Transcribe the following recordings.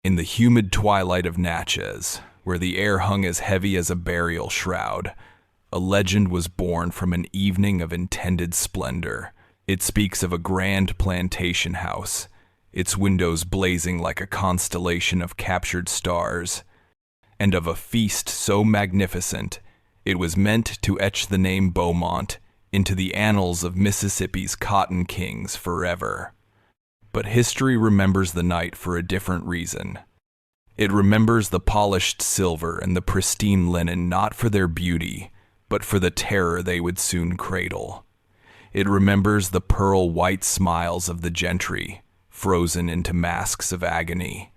In the humid twilight of Natchez, where the air hung as heavy as a burial shroud, a legend was born from an evening of intended splendor. It speaks of a grand plantation house, its windows blazing like a constellation of captured stars, and of a feast so magnificent it was meant to etch the name Beaumont into the annals of Mississippi's cotton kings forever. But history remembers the night for a different reason. It remembers the polished silver and the pristine linen not for their beauty, but for the terror they would soon cradle. It remembers the pearl-white smiles of the gentry, frozen into masks of agony.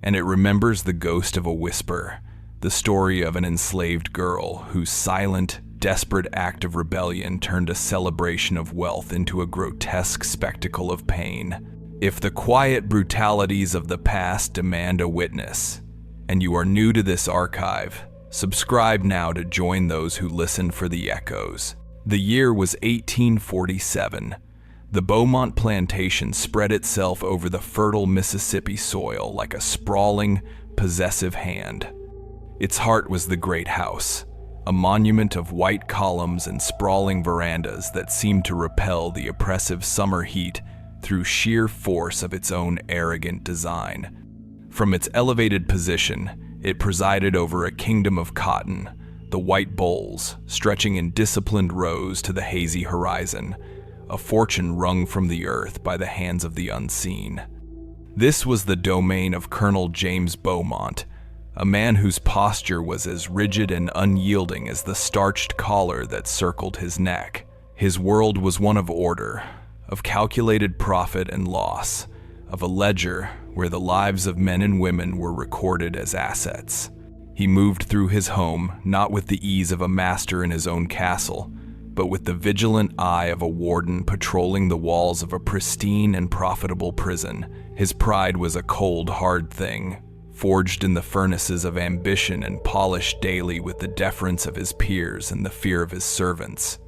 And it remembers the ghost of a whisper, the story of an enslaved girl whose silent, desperate act of rebellion turned a celebration of wealth into a grotesque spectacle of pain. If the quiet brutalities of the past demand a witness, and you are new to this archive, subscribe now to join those who listen for the echoes. The year was 1847. The Beaumont Plantation spread itself over the fertile Mississippi soil like a sprawling, possessive hand. Its heart was the great house, a monument of white columns and sprawling verandas that seemed to repel the oppressive summer heat through sheer force of its own arrogant design. From its elevated position, it presided over a kingdom of cotton, the white bolls stretching in disciplined rows to the hazy horizon, a fortune wrung from the earth by the hands of the unseen. This was the domain of Colonel James Beaumont, a man whose posture was as rigid and unyielding as the starched collar that circled his neck. His world was one of order, of calculated profit and loss, of a ledger where the lives of men and women were recorded as assets. He moved through his home not with the ease of a master in his own castle, but with the vigilant eye of a warden patrolling the walls of a pristine and profitable prison. His pride was a cold, hard thing, forged in the furnaces of ambition and polished daily with the deference of his peers and the fear of his servants.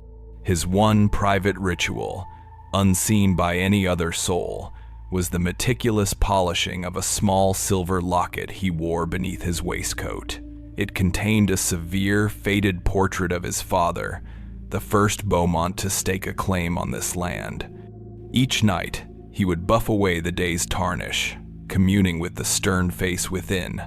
His one private ritual, unseen by any other soul, was the meticulous polishing of a small silver locket he wore beneath his waistcoat. It contained a severe, faded portrait of his father, the first Beaumont to stake a claim on this land. Each night, he would buff away the day's tarnish, communing with the stern face within,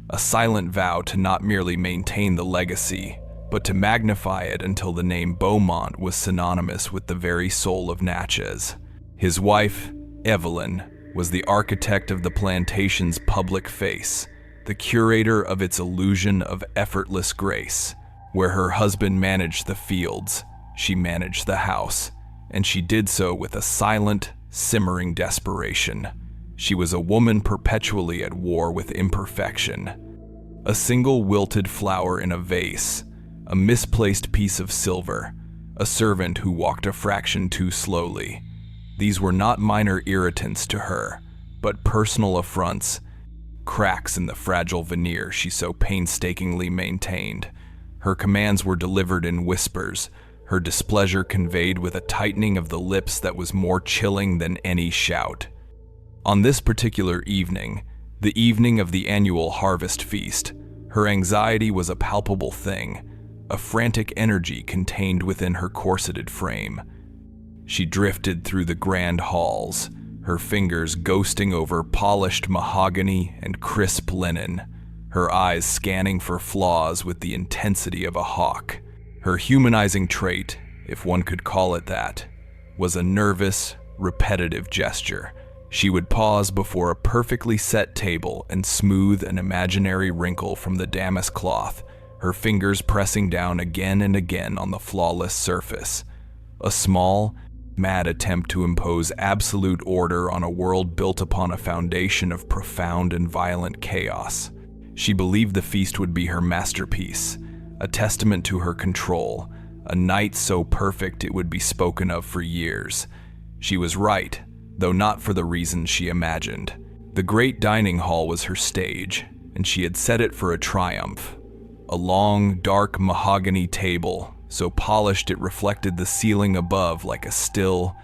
a silent vow to not merely maintain the legacy, but to magnify it until the name Beaumont was synonymous with the very soul of Natchez. His wife, Evelyn, was the architect of the plantation's public face, the curator of its illusion of effortless grace. Where her husband managed the fields, she managed the house, and she did so with a silent, simmering desperation. She was a woman perpetually at war with imperfection. A single wilted flower in a vase, a misplaced piece of silver, a servant who walked a fraction too slowly. These were not minor irritants to her, but personal affronts, cracks in the fragile veneer she so painstakingly maintained. Her commands were delivered in whispers, her displeasure conveyed with a tightening of the lips that was more chilling than any shout. On this particular evening, the evening of the annual harvest feast, her anxiety was a palpable thing, a frantic energy contained within her corseted frame. She drifted through the grand halls, her fingers ghosting over polished mahogany and crisp linen, her eyes scanning for flaws with the intensity of a hawk. Her humanizing trait, if one could call it that, was a nervous, repetitive gesture. She would pause before a perfectly set table and smooth an imaginary wrinkle from the damask cloth, her fingers pressing down again and again on the flawless surface. A small, mad attempt to impose absolute order on a world built upon a foundation of profound and violent chaos. She believed the feast would be her masterpiece, a testament to her control, a night so perfect it would be spoken of for years. She was right, though not for the reasons she imagined. The great dining hall was her stage, and she had set it for a triumph. A long, dark mahogany table, so polished it reflected the ceiling above like a still,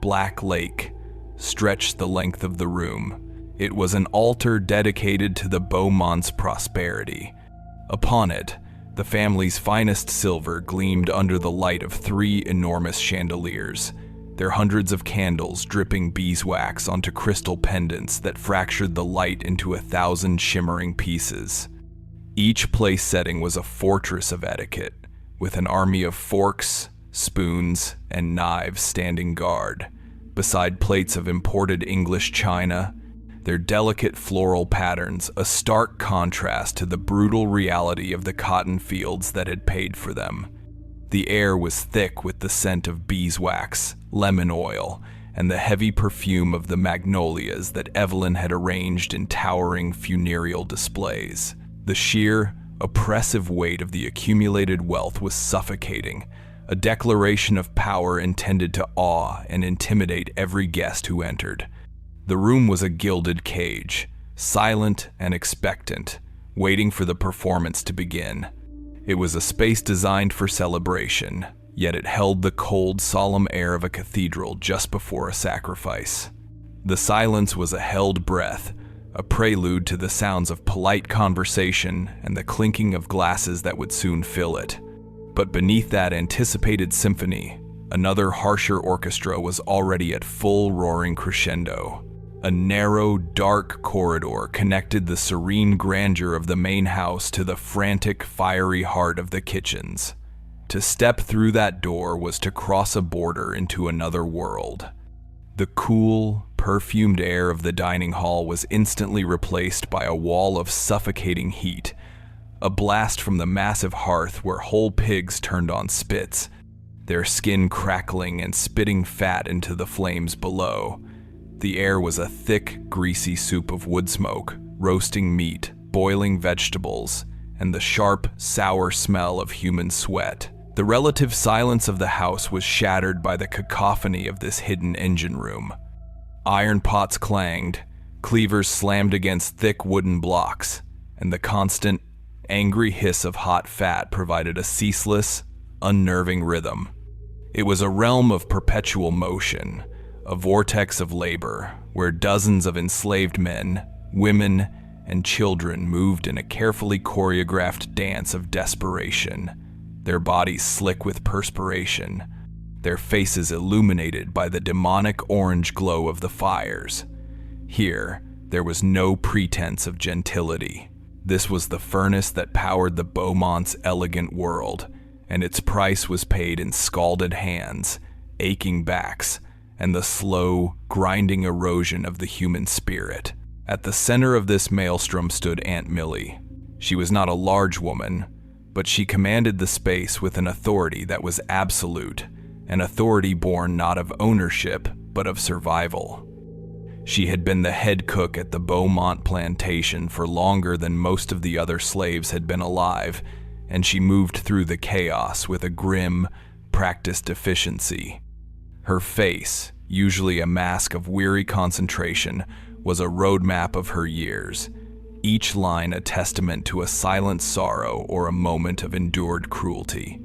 black lake, stretched the length of the room. It was an altar dedicated to the Beaumonts' prosperity. Upon it, the family's finest silver gleamed under the light of 3 enormous chandeliers, their hundreds of candles dripping beeswax onto crystal pendants that fractured the light into 1,000 shimmering pieces. Each place setting was a fortress of etiquette, with an army of forks, spoons, and knives standing guard, beside plates of imported English china, their delicate floral patterns a stark contrast to the brutal reality of the cotton fields that had paid for them. The air was thick with the scent of beeswax, lemon oil, and the heavy perfume of the magnolias that Evelyn had arranged in towering funereal displays. The sheer, oppressive weight of the accumulated wealth was suffocating, a declaration of power intended to awe and intimidate every guest who entered. The room was a gilded cage, silent and expectant, waiting for the performance to begin. It was a space designed for celebration, yet it held the cold, solemn air of a cathedral just before a sacrifice. The silence was a held breath, a prelude to the sounds of polite conversation and the clinking of glasses that would soon fill it. But beneath that anticipated symphony, another harsher orchestra was already at full roaring crescendo. A narrow, dark corridor connected the serene grandeur of the main house to the frantic, fiery heart of the kitchens. To step through that door was to cross a border into another world. The cool, perfumed air of the dining hall was instantly replaced by a wall of suffocating heat, a blast from the massive hearth where whole pigs turned on spits, their skin crackling and spitting fat into the flames below. The air was a thick, greasy soup of wood smoke, roasting meat, boiling vegetables, and the sharp, sour smell of human sweat. The relative silence of the house was shattered by the cacophony of this hidden engine room. Iron pots clanged, cleavers slammed against thick wooden blocks, and the constant, angry hiss of hot fat provided a ceaseless, unnerving rhythm. It was a realm of perpetual motion, a vortex of labor, where dozens of enslaved men, women, and children moved in a carefully choreographed dance of desperation, their bodies slick with perspiration, their faces illuminated by the demonic orange glow of the fires. Here, there was no pretense of gentility. This was the furnace that powered the Beaumonts' elegant world, and its price was paid in scalded hands, aching backs, and the slow, grinding erosion of the human spirit. At the center of this maelstrom stood Aunt Millie. She was not a large woman, but she commanded the space with an authority that was absolute, an authority born not of ownership, but of survival. She had been the head cook at the Beaumont Plantation for longer than most of the other slaves had been alive, and she moved through the chaos with a grim, practiced efficiency. Her face, usually a mask of weary concentration, was a roadmap of her years, each line a testament to a silent sorrow or a moment of endured cruelty.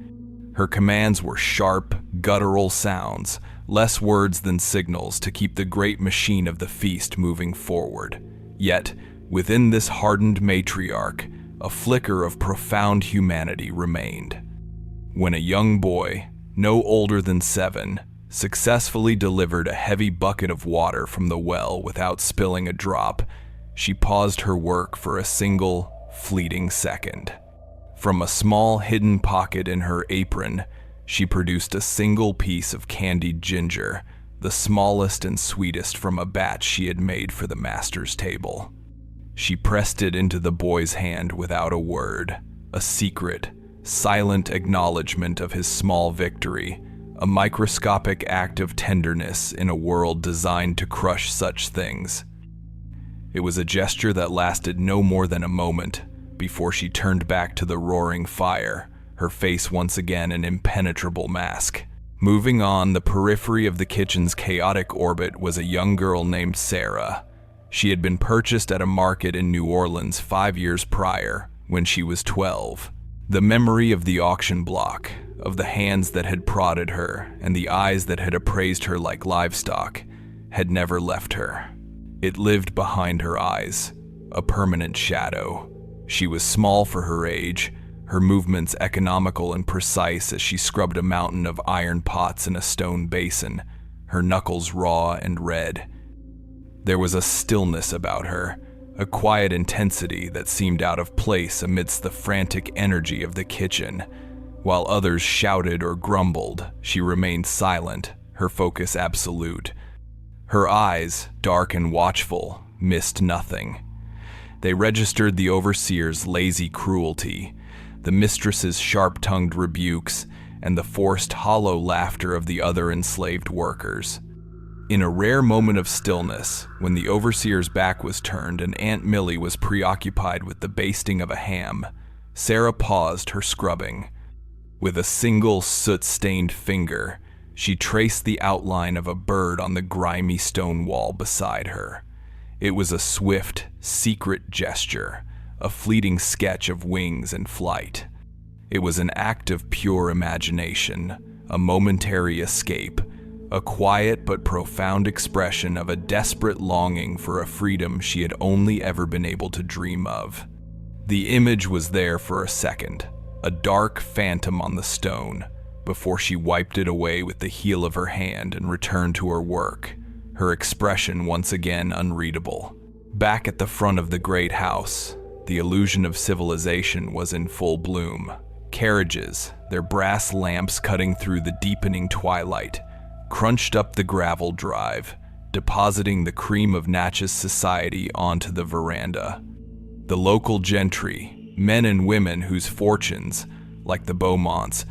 Her commands were sharp, guttural sounds, less words than signals to keep the great machine of the feast moving forward. Yet, within this hardened matriarch, a flicker of profound humanity remained. When a young boy, no older than 7, successfully delivered a heavy bucket of water from the well without spilling a drop, she paused her work for a single, fleeting second. From a small hidden pocket in her apron, she produced a single piece of candied ginger, the smallest and sweetest from a batch she had made for the master's table. She pressed it into the boy's hand without a word, a secret, silent acknowledgement of his small victory, a microscopic act of tenderness in a world designed to crush such things. It was a gesture that lasted no more than a moment before she turned back to the roaring fire, her face once again an impenetrable mask. Moving on, the periphery of the kitchen's chaotic orbit was a young girl named Sarah. She had been purchased at a market in New Orleans 5 years prior, when she was 12. The memory of the auction block, of the hands that had prodded her, and the eyes that had appraised her like livestock, had never left her. It lived behind her eyes, a permanent shadow. She was small for her age, her movements economical and precise as she scrubbed a mountain of iron pots in a stone basin, her knuckles raw and red. There was a stillness about her, a quiet intensity that seemed out of place amidst the frantic energy of the kitchen. While others shouted or grumbled, she remained silent, her focus absolute. Her eyes, dark and watchful, missed nothing. They registered the overseer's lazy cruelty, the mistress's sharp-tongued rebukes, and the forced hollow laughter of the other enslaved workers. In a rare moment of stillness, when the overseer's back was turned and Aunt Millie was preoccupied with the basting of a ham, Sarah paused her scrubbing. With a single soot-stained finger, she traced the outline of a bird on the grimy stone wall beside her. It was a swift, secret gesture, a fleeting sketch of wings and flight. It was an act of pure imagination, a momentary escape, a quiet but profound expression of a desperate longing for a freedom she had only ever been able to dream of. The image was there for a second, a dark phantom on the stone, before she wiped it away with the heel of her hand and returned to her work, her expression once again unreadable. Back at the front of the great house, the illusion of civilization was in full bloom. Carriages, their brass lamps cutting through the deepening twilight, crunched up the gravel drive, depositing the cream of Natchez society onto the veranda. The local gentry, men and women whose fortunes, like the Beaumonts,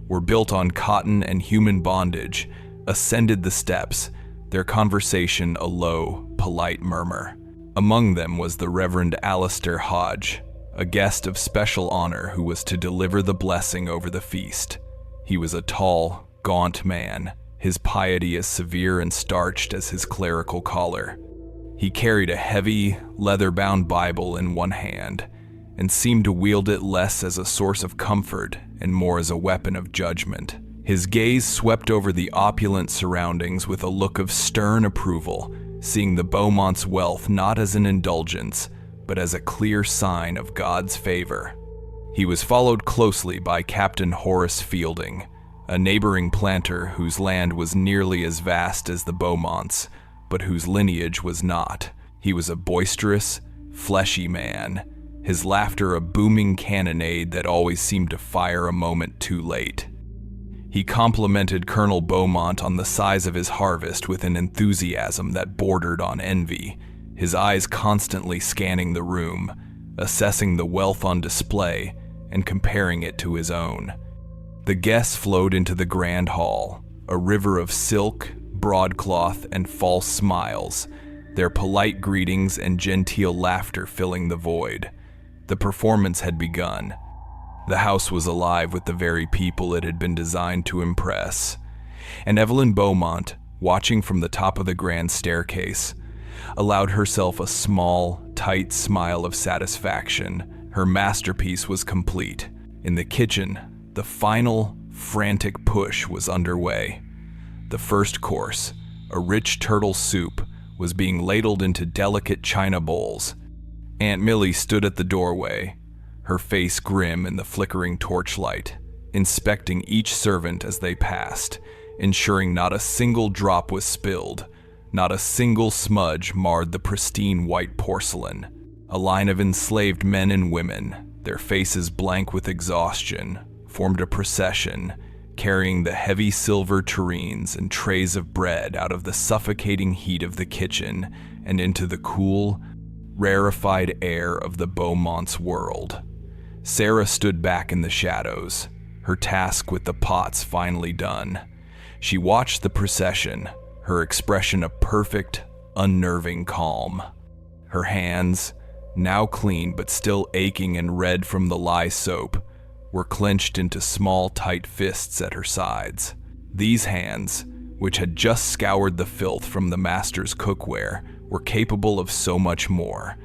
were built on cotton and human bondage, ascended the steps, their conversation a low, polite murmur. Among them was the Reverend Alistair Hodge, a guest of special honor who was to deliver the blessing over the feast. He was a tall, gaunt man, his piety as severe and starched as his clerical collar. He carried a heavy, leather-bound Bible in one hand, and seemed to wield it less as a source of comfort and more as a weapon of judgment. His gaze swept over the opulent surroundings with a look of stern approval, seeing the Beaumonts' wealth not as an indulgence, but as a clear sign of God's favor. He was followed closely by Captain Horace Fielding, a neighboring planter whose land was nearly as vast as the Beaumonts, but whose lineage was not. He was a boisterous, fleshy man, his laughter a booming cannonade that always seemed to fire a moment too late. He complimented Colonel Beaumont on the size of his harvest with an enthusiasm that bordered on envy, his eyes constantly scanning the room, assessing the wealth on display and comparing it to his own. The guests flowed into the grand hall, a river of silk, broadcloth, and false smiles, their polite greetings and genteel laughter filling the void. The performance had begun. The house was alive with the very people it had been designed to impress. And Evelyn Beaumont, watching from the top of the grand staircase, allowed herself a small, tight smile of satisfaction. Her masterpiece was complete. In the kitchen, the final, frantic push was underway. The first course, a rich turtle soup, was being ladled into delicate china bowls. Aunt Millie stood at the doorway, her face grim in the flickering torchlight, inspecting each servant as they passed, ensuring not a single drop was spilled, not a single smudge marred the pristine white porcelain. A line of enslaved men and women, their faces blank with exhaustion, formed a procession, carrying the heavy silver tureens and trays of bread out of the suffocating heat of the kitchen and into the cool, rarefied air of the Beaumonts' world. Sarah stood back in the shadows, her task with the pots finally done. She watched the procession, her expression a perfect, unnerving calm. Her hands, now clean but still aching and red from the lye soap, were clenched into small, tight fists at her sides. These hands, which had just scoured the filth from the master's cookware, were capable of so much more.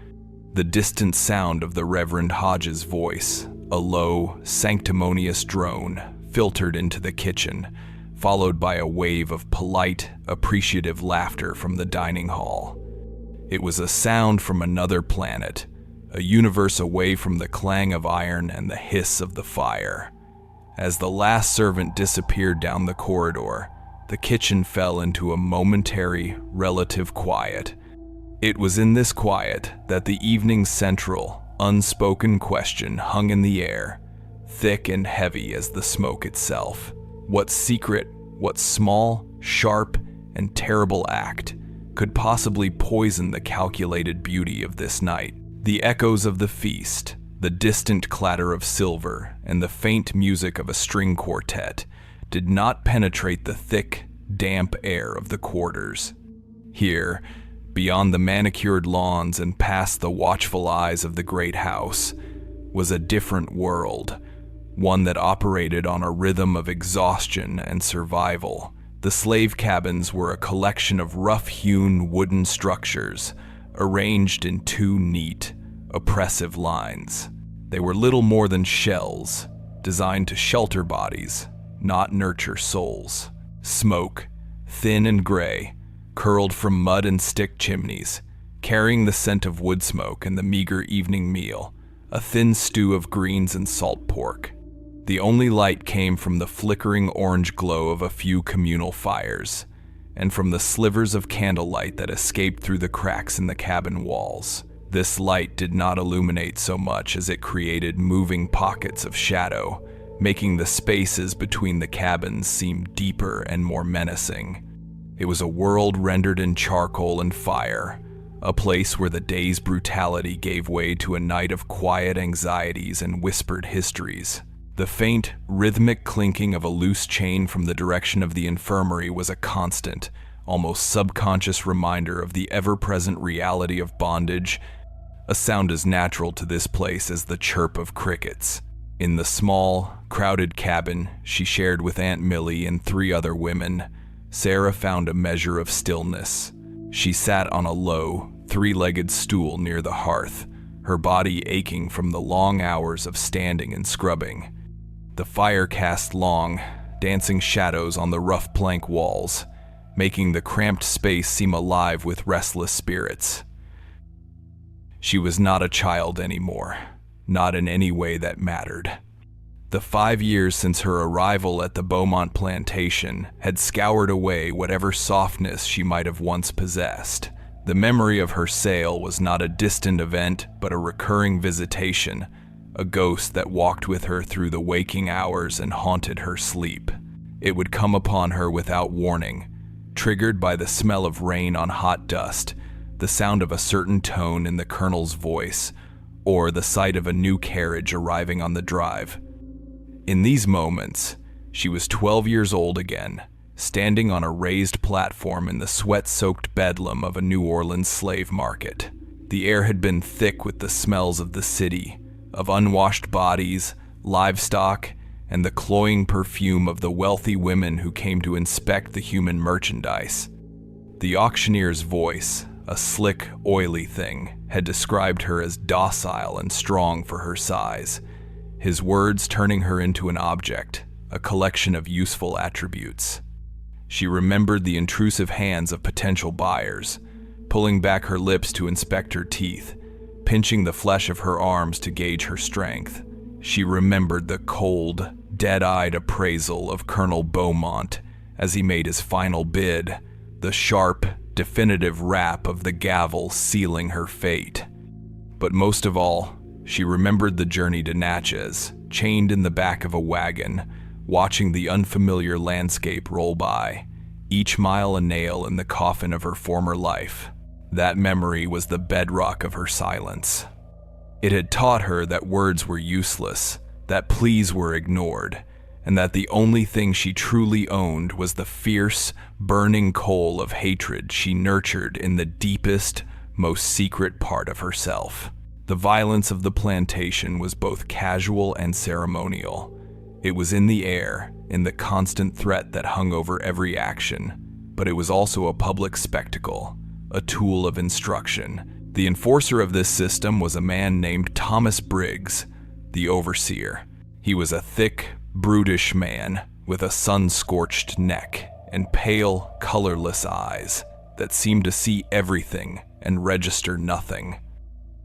The distant sound of the Reverend Hodge's voice, a low, sanctimonious drone, filtered into the kitchen, followed by a wave of polite, appreciative laughter from the dining hall. It was a sound from another planet, a universe away from the clang of iron and the hiss of the fire. As the last servant disappeared down the corridor, the kitchen fell into a momentary, relative quiet. It was in this quiet that the evening's central, unspoken question hung in the air, thick and heavy as the smoke itself. What secret, what small, sharp, and terrible act could possibly poison the calculated beauty of this night? The echoes of the feast, the distant clatter of silver, and the faint music of a string quartet did not penetrate the thick, damp air of the quarters. Here, beyond the manicured lawns and past the watchful eyes of the great house, was a different world, one that operated on a rhythm of exhaustion and survival. The slave cabins were a collection of rough-hewn wooden structures, arranged in two neat, oppressive lines. They were little more than shells, designed to shelter bodies, not nurture souls. Smoke, thin and gray, curled from mud and stick chimneys, carrying the scent of wood smoke and the meager evening meal, a thin stew of greens and salt pork. The only light came from the flickering orange glow of a few communal fires, and from the slivers of candlelight that escaped through the cracks in the cabin walls. This light did not illuminate so much as it created moving pockets of shadow, making the spaces between the cabins seem deeper and more menacing. It was a world rendered in charcoal and fire, a place where the day's brutality gave way to a night of quiet anxieties and whispered histories. The faint, rhythmic clinking of a loose chain from the direction of the infirmary was a constant, almost subconscious reminder of the ever-present reality of bondage, a sound as natural to this place as the chirp of crickets. In the small, crowded cabin she shared with Aunt Millie and 3 other women, Sarah found a measure of stillness. She sat on a low, 3-legged stool near the hearth, her body aching from the long hours of standing and scrubbing. The fire cast long, dancing shadows on the rough plank walls, making the cramped space seem alive with restless spirits. She was not a child anymore, not in any way that mattered. The 5 years since her arrival at the Beaumont Plantation had scoured away whatever softness she might have once possessed. The memory of her sale was not a distant event, but a recurring visitation, a ghost that walked with her through the waking hours and haunted her sleep. It would come upon her without warning, triggered by the smell of rain on hot dust, the sound of a certain tone in the Colonel's voice, or the sight of a new carriage arriving on the drive. In these moments, she was 12 years old again, standing on a raised platform in the sweat-soaked bedlam of a New Orleans slave market. The air had been thick with the smells of the city, of unwashed bodies, livestock, and the cloying perfume of the wealthy women who came to inspect the human merchandise. The auctioneer's voice, a slick, oily thing, had described her as docile and strong for her size, his words turning her into an object, a collection of useful attributes. She remembered the intrusive hands of potential buyers, pulling back her lips to inspect her teeth, pinching the flesh of her arms to gauge her strength. She remembered the cold, dead-eyed appraisal of Colonel Beaumont as he made his final bid, the sharp, definitive rap of the gavel sealing her fate. But most of all, she remembered the journey to Natchez, chained in the back of a wagon, watching the unfamiliar landscape roll by, each mile a nail in the coffin of her former life. That memory was the bedrock of her silence. It had taught her that words were useless, that pleas were ignored, and that the only thing she truly owned was the fierce, burning coal of hatred she nurtured in the deepest, most secret part of herself. The violence of the plantation was both casual and ceremonial. It was in the air, in the constant threat that hung over every action, but it was also a public spectacle, a tool of instruction. The enforcer of this system was a man named Thomas Briggs, the overseer. He was a thick, brutish man with a sun-scorched neck and pale, colorless eyes that seemed to see everything and register nothing.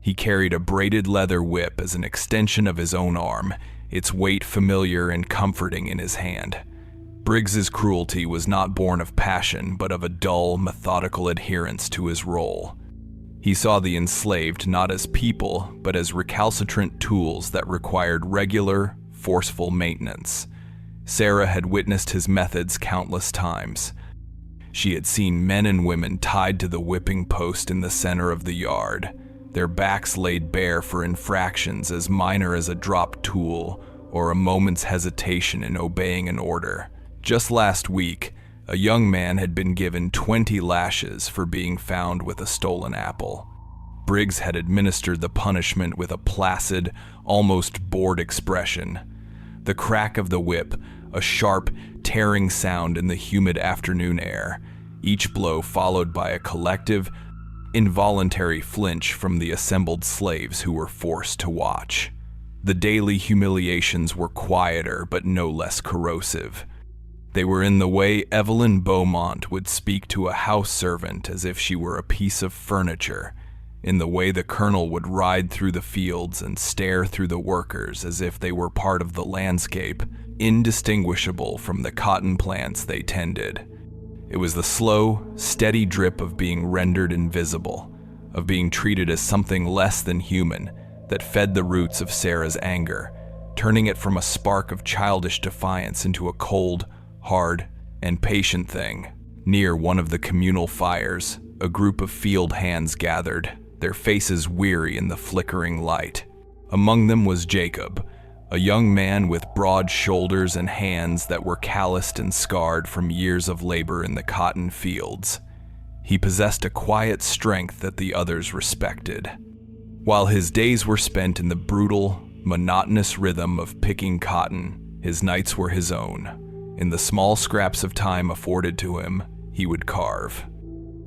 He carried a braided leather whip as an extension of his own arm, its weight familiar and comforting in his hand. Briggs's cruelty was not born of passion, but of a dull, methodical adherence to his role. He saw the enslaved not as people, but as recalcitrant tools that required regular, forceful maintenance. Sarah had witnessed his methods countless times. She had seen men and women tied to the whipping post in the center of the yard, their backs laid bare for infractions as minor as a dropped tool or a moment's hesitation in obeying an order. Just last week, a young man had been given 20 lashes for being found with a stolen apple. Briggs had administered the punishment with a placid, almost bored expression. The crack of the whip, a sharp, tearing sound in the humid afternoon air, each blow followed by a collective, involuntary flinch from the assembled slaves who were forced to watch. The daily humiliations were quieter but no less corrosive. They were in the way Evelyn Beaumont would speak to a house servant as if she were a piece of furniture, in the way the colonel would ride through the fields and stare through the workers as if they were part of the landscape, indistinguishable from the cotton plants they tended. It was the slow, steady drip of being rendered invisible, of being treated as something less than human, that fed the roots of Sarah's anger, turning it from a spark of childish defiance into a cold, hard, and patient thing. Near one of the communal fires, a group of field hands gathered, their faces weary in the flickering light. Among them was Jacob, a young man with broad shoulders and hands that were calloused and scarred from years of labor in the cotton fields. He possessed a quiet strength that the others respected. While his days were spent in the brutal, monotonous rhythm of picking cotton, his nights were his own. In the small scraps of time afforded to him, he would carve.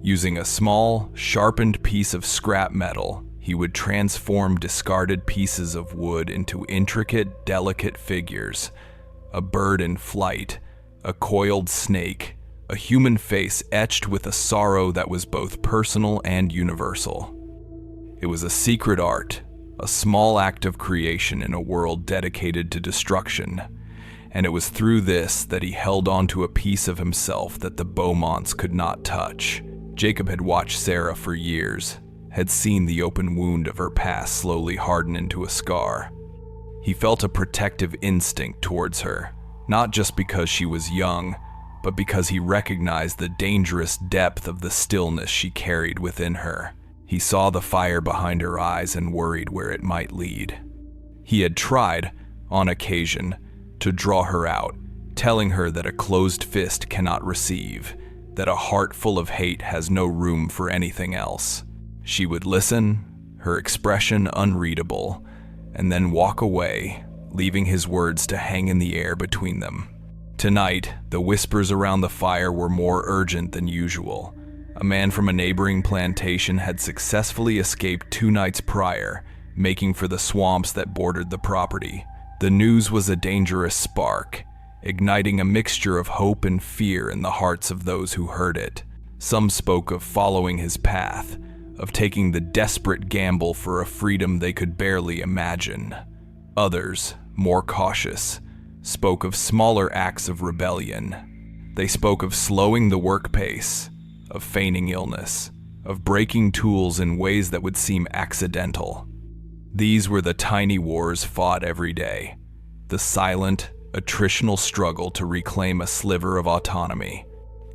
Using a small, sharpened piece of scrap metal, he would transform discarded pieces of wood into intricate, delicate figures. A bird in flight, a coiled snake, a human face etched with a sorrow that was both personal and universal. It was a secret art, a small act of creation in a world dedicated to destruction. And it was through this that he held on to a piece of himself that the Beaumonts could not touch. Jacob had watched Sarah for years, had seen the open wound of her past slowly harden into a scar. He felt a protective instinct towards her, not just because she was young, but because he recognized the dangerous depth of the stillness she carried within her. He saw the fire behind her eyes and worried where it might lead. He had tried, on occasion, to draw her out, telling her that a closed fist cannot receive, that a heart full of hate has no room for anything else. She would listen, her expression unreadable, and then walk away, leaving his words to hang in the air between them. Tonight, the whispers around the fire were more urgent than usual. A man from a neighboring plantation had successfully escaped 2 nights prior, making for the swamps that bordered the property. The news was a dangerous spark, igniting a mixture of hope and fear in the hearts of those who heard it. Some spoke of following his path, of taking the desperate gamble for a freedom they could barely imagine. Others, more cautious, spoke of smaller acts of rebellion. They spoke of slowing the work pace, of feigning illness, of breaking tools in ways that would seem accidental. These were the tiny wars fought every day, the silent, attritional struggle to reclaim a sliver of autonomy.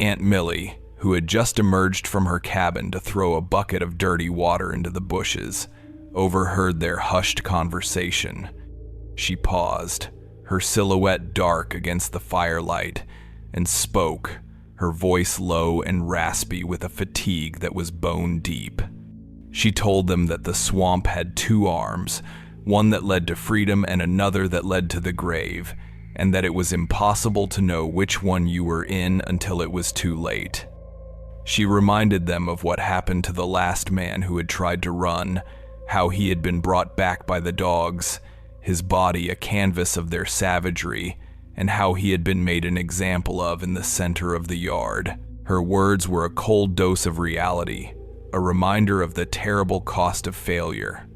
Aunt Millie, who had just emerged from her cabin to throw a bucket of dirty water into the bushes, overheard their hushed conversation. She paused, her silhouette dark against the firelight, and spoke, her voice low and raspy with a fatigue that was bone deep. She told them that the swamp had 2 arms, one that led to freedom and another that led to the grave, and that it was impossible to know which one you were in until it was too late. She reminded them of what happened to the last man who had tried to run, how he had been brought back by the dogs, his body a canvas of their savagery, and how he had been made an example of in the center of the yard. Her words were a cold dose of reality, a reminder of the terrible cost of failure.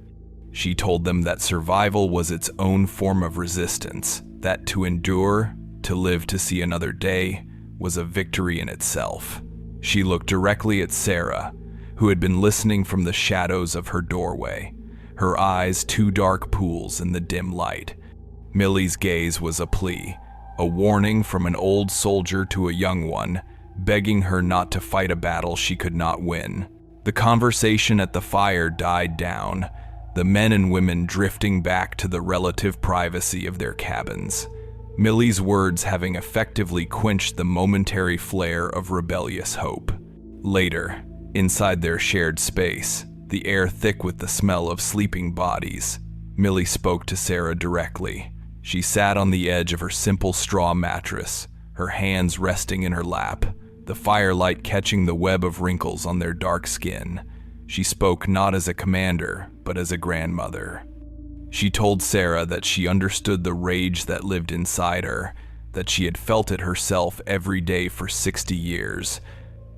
She told them that survival was its own form of resistance, that to endure, to live to see another day, was a victory in itself. She looked directly at Sarah, who had been listening from the shadows of her doorway, her eyes two dark pools in the dim light. Millie's gaze was a plea, a warning from an old soldier to a young one, begging her not to fight a battle she could not win. The conversation at the fire died down, the men and women drifting back to the relative privacy of their cabins, Millie's words having effectively quenched the momentary flare of rebellious hope. Later, inside their shared space, the air thick with the smell of sleeping bodies, Millie spoke to Sarah directly. She sat on the edge of her simple straw mattress, her hands resting in her lap, the firelight catching the web of wrinkles on their dark skin. She spoke not as a commander, but as a grandmother. She told Sarah that she understood the rage that lived inside her, that she had felt it herself every day for 60 years,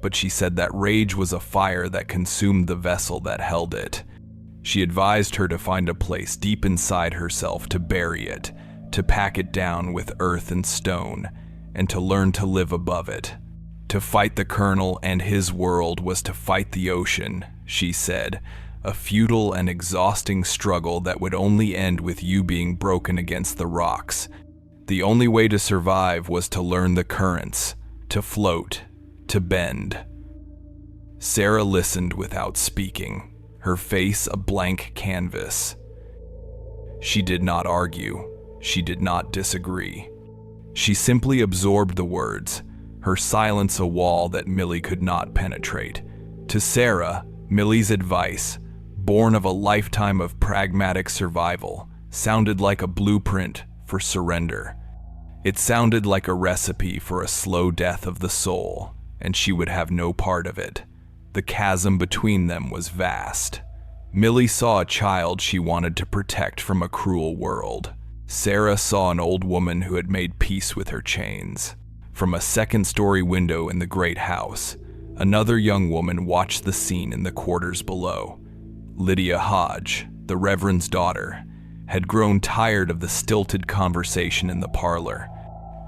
but she said that rage was a fire that consumed the vessel that held it. She advised her to find a place deep inside herself to bury it, to pack it down with earth and stone, and to learn to live above it. To fight the Colonel and his world was to fight the ocean, she said, a futile and exhausting struggle that would only end with you being broken against the rocks. The only way to survive was to learn the currents, to float, to bend. Sarah listened without speaking, her face a blank canvas. She did not argue. She did not disagree. She simply absorbed the words, her silence a wall that Millie could not penetrate. To Sarah, Millie's advice, born of a lifetime of pragmatic survival, sounded like a blueprint for surrender. It sounded like a recipe for a slow death of the soul, and she would have no part of it. The chasm between them was vast. Millie saw a child she wanted to protect from a cruel world. Sarah saw an old woman who had made peace with her chains. From a second-story window in the great house, another young woman watched the scene in the quarters below. Lydia Hodge, the Reverend's daughter, had grown tired of the stilted conversation in the parlor.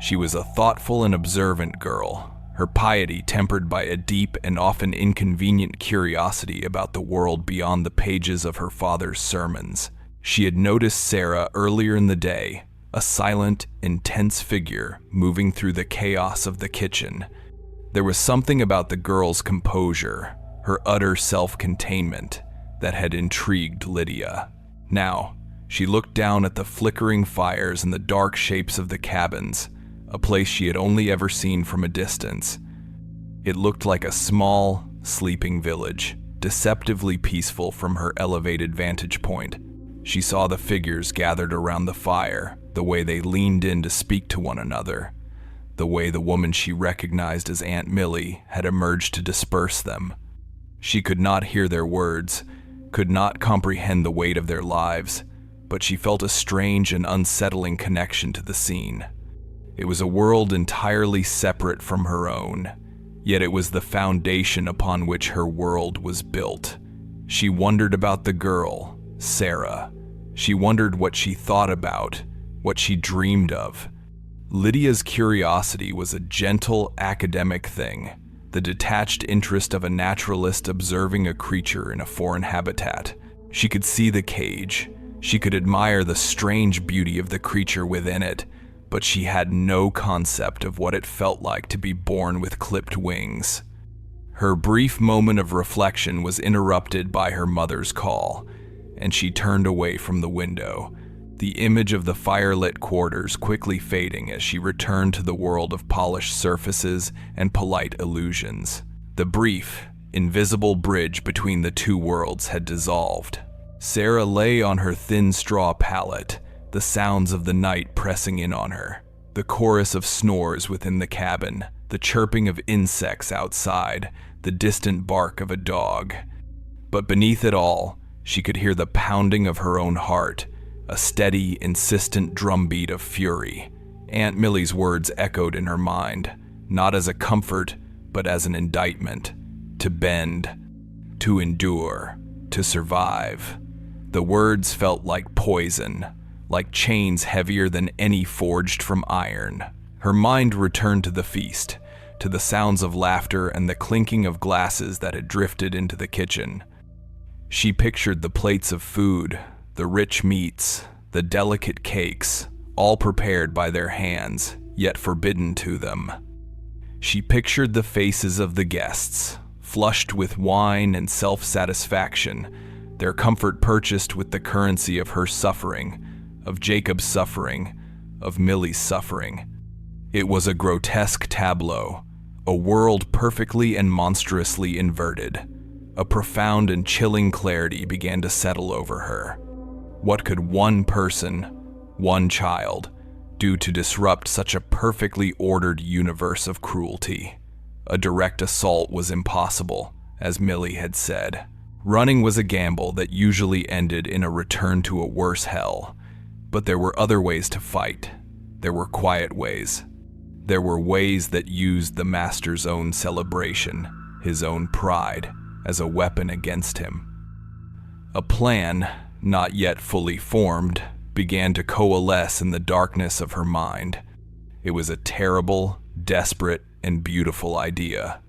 She was a thoughtful and observant girl, her piety tempered by a deep and often inconvenient curiosity about the world beyond the pages of her father's sermons. She had noticed Sarah earlier in the day, a silent, intense figure moving through the chaos of the kitchen. There was something about the girl's composure, her utter self-containment, that had intrigued Lydia. Now, she looked down at the flickering fires and the dark shapes of the cabins, a place she had only ever seen from a distance. It looked like a small, sleeping village, deceptively peaceful from her elevated vantage point. She saw the figures gathered around the fire, the way they leaned in to speak to one another, the way the woman she recognized as Aunt Millie had emerged to disperse them. She could not hear their words, could not comprehend the weight of their lives, but she felt a strange and unsettling connection to the scene. It was a world entirely separate from her own, yet it was the foundation upon which her world was built. She wondered about the girl, Sarah. She wondered what she thought about, what she dreamed of. Lydia's curiosity was a gentle, academic thing, the detached interest of a naturalist observing a creature in a foreign habitat. She could see the cage. She could admire the strange beauty of the creature within it, but she had no concept of what it felt like to be born with clipped wings. Her brief moment of reflection was interrupted by her mother's call, and she turned away from the window, the image of the firelit quarters quickly fading as she returned to the world of polished surfaces and polite illusions. The brief, invisible bridge between the two worlds had dissolved. Sarah lay on her thin straw pallet, the sounds of the night pressing in on her, the chorus of snores within the cabin, the chirping of insects outside, the distant bark of a dog. But beneath it all, she could hear the pounding of her own heart, a steady, insistent drumbeat of fury. Aunt Millie's words echoed in her mind, not as a comfort, but as an indictment. To bend. to endure, to survive. The words felt like poison, like chains heavier than any forged from iron. Her mind returned to the feast, to the sounds of laughter and the clinking of glasses that had drifted into the kitchen. She pictured the plates of food, the rich meats, the delicate cakes, all prepared by their hands, yet forbidden to them. She pictured the faces of the guests, flushed with wine and self-satisfaction, their comfort purchased with the currency of her suffering, of Jacob's suffering, of Millie's suffering. It was a grotesque tableau, a world perfectly and monstrously inverted. A profound and chilling clarity began to settle over her. What could one person, one child, do to disrupt such a perfectly ordered universe of cruelty? A direct assault was impossible, as Millie had said. Running was a gamble that usually ended in a return to a worse hell. But there were other ways to fight. There were quiet ways. There were ways that used the master's own celebration, his own pride, as a weapon against him. A plan, not yet fully formed, began to coalesce in the darkness of her mind. It was a terrible, desperate, and beautiful idea.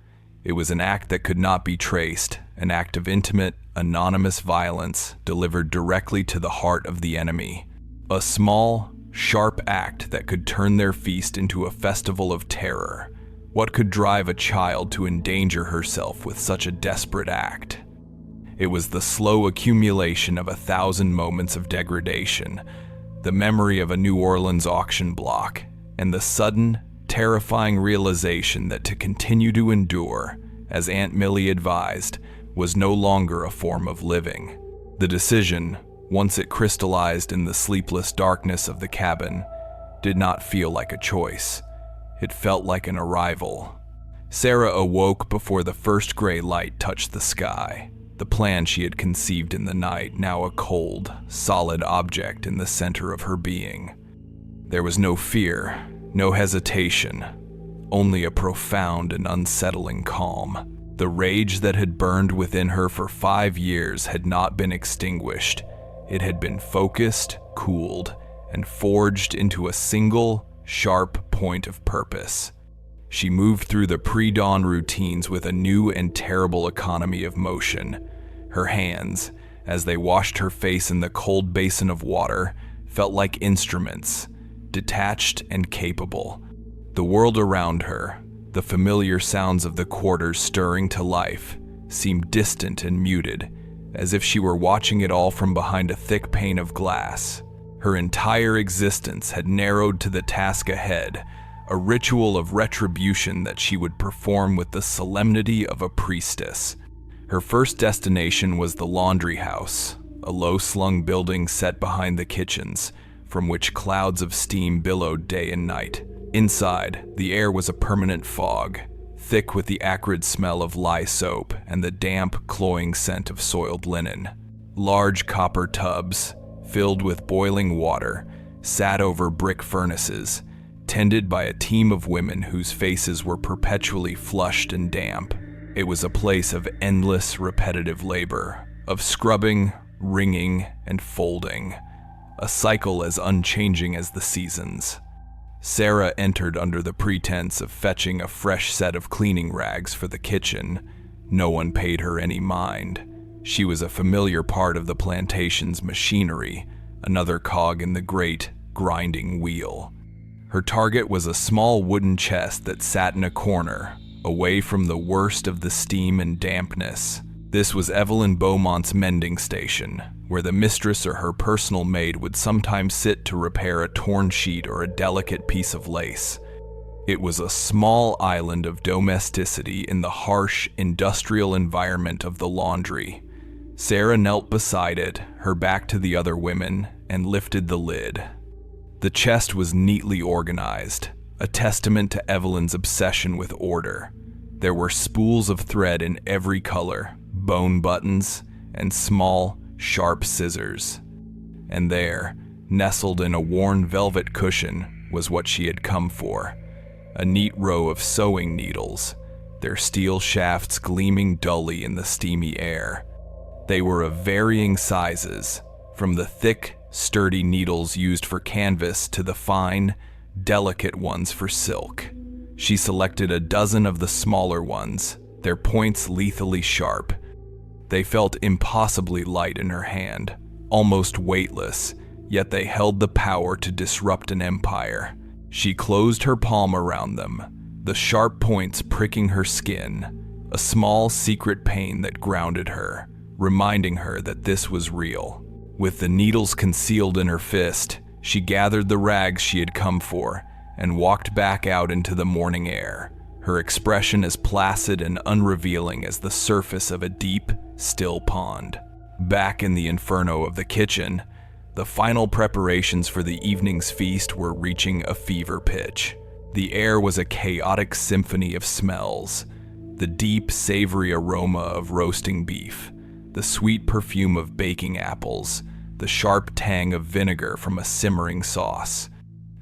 It was an act that could not be traced, an act of intimate, anonymous violence delivered directly to the heart of the enemy. A small, sharp act that could turn their feast into a festival of terror. What could drive a child to endanger herself with such a desperate act? It was the slow accumulation of 1,000 moments of degradation, the memory of a New Orleans auction block, and the sudden, terrifying realization that to continue to endure, as Aunt Millie advised, was no longer a form of living. The decision, once it crystallized in the sleepless darkness of the cabin, did not feel like a choice. It felt like an arrival. Sarah awoke before the first gray light touched the sky. The plan she had conceived in the night, now a cold, solid object in the center of her being. There was no fear, no hesitation, only a profound and unsettling calm. The rage that had burned within her for 5 years had not been extinguished. It had been focused, cooled, and forged into a single, sharp point of purpose. She moved through the pre-dawn routines with a new and terrible economy of motion. Her hands, as they washed her face in the cold basin of water, felt like instruments, detached and capable. The world around her, the familiar sounds of the quarters stirring to life, seemed distant and muted, as if she were watching it all from behind a thick pane of glass. Her entire existence had narrowed to the task ahead, a ritual of retribution that she would perform with the solemnity of a priestess. Her first destination was the laundry house, a low-slung building set behind the kitchens, from which clouds of steam billowed day and night. Inside, the air was a permanent fog, thick with the acrid smell of lye soap and the damp, cloying scent of soiled linen. Large copper tubs, filled with boiling water, sat over brick furnaces, tended by a team of women whose faces were perpetually flushed and damp. It was a place of endless, repetitive labor, of scrubbing, wringing, and folding, a cycle as unchanging as the seasons. Sarah entered under the pretense of fetching a fresh set of cleaning rags for the kitchen. No one paid her any mind. She was a familiar part of the plantation's machinery, another cog in the great, grinding wheel. Her target was a small wooden chest that sat in a corner, away from the worst of the steam and dampness. This was Evelyn Beaumont's mending station, where the mistress or her personal maid would sometimes sit to repair a torn sheet or a delicate piece of lace. It was a small island of domesticity in the harsh, industrial environment of the laundry. Sarah knelt beside it, her back to the other women, and lifted the lid. The chest was neatly organized, a testament to Evelyn's obsession with order. There were spools of thread in every color, bone buttons, and small, sharp scissors. And there, nestled in a worn velvet cushion, was what she had come for. A neat row of sewing needles, their steel shafts gleaming dully in the steamy air. They were of varying sizes, from the thick, sturdy needles used for canvas to the fine, delicate ones for silk. She selected a dozen of the smaller ones, their points lethally sharp. They felt impossibly light in her hand, almost weightless, yet they held the power to disrupt an empire. She closed her palm around them, the sharp points pricking her skin, a small secret pain that grounded her, reminding her that this was real. With the needles concealed in her fist, she gathered the rags she had come for and walked back out into the morning air, her expression as placid and unrevealing as the surface of a deep, still pond. Back in the inferno of the kitchen, the final preparations for the evening's feast were reaching a fever pitch. The air was a chaotic symphony of smells, the deep, savory aroma of roasting beef, the sweet perfume of baking apples, the sharp tang of vinegar from a simmering sauce.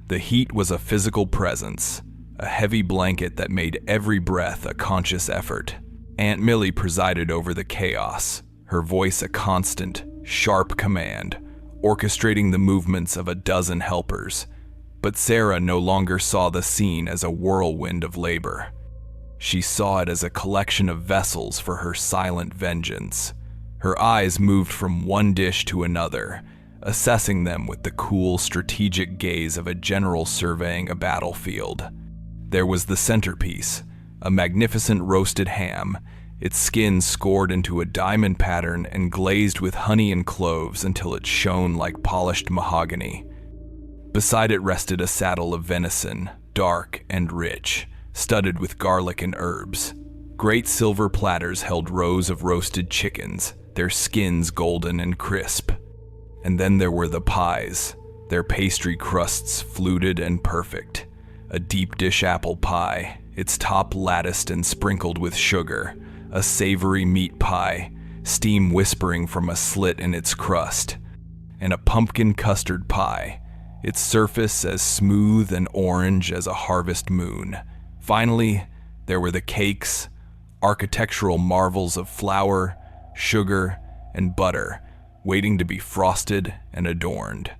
The heat was a physical presence, a heavy blanket that made every breath a conscious effort. Aunt Millie presided over the chaos, her voice a constant, sharp command, orchestrating the movements of a dozen helpers. But Sarah no longer saw the scene as a whirlwind of labor. She saw it as a collection of vessels for her silent vengeance. Her eyes moved from one dish to another, assessing them with the cool, strategic gaze of a general surveying a battlefield. There was the centerpiece, a magnificent roasted ham, its skin scored into a diamond pattern and glazed with honey and cloves until it shone like polished mahogany. Beside it rested a saddle of venison, dark and rich, studded with garlic and herbs. Great silver platters held rows of roasted chickens, their skins golden and crisp. And then there were the pies, their pastry crusts fluted and perfect. A deep dish apple pie, its top latticed and sprinkled with sugar, a savory meat pie, steam whispering from a slit in its crust, and a pumpkin custard pie, its surface as smooth and orange as a harvest moon. Finally, there were the cakes, architectural marvels of flour, sugar, and butter, waiting to be frosted and adorned.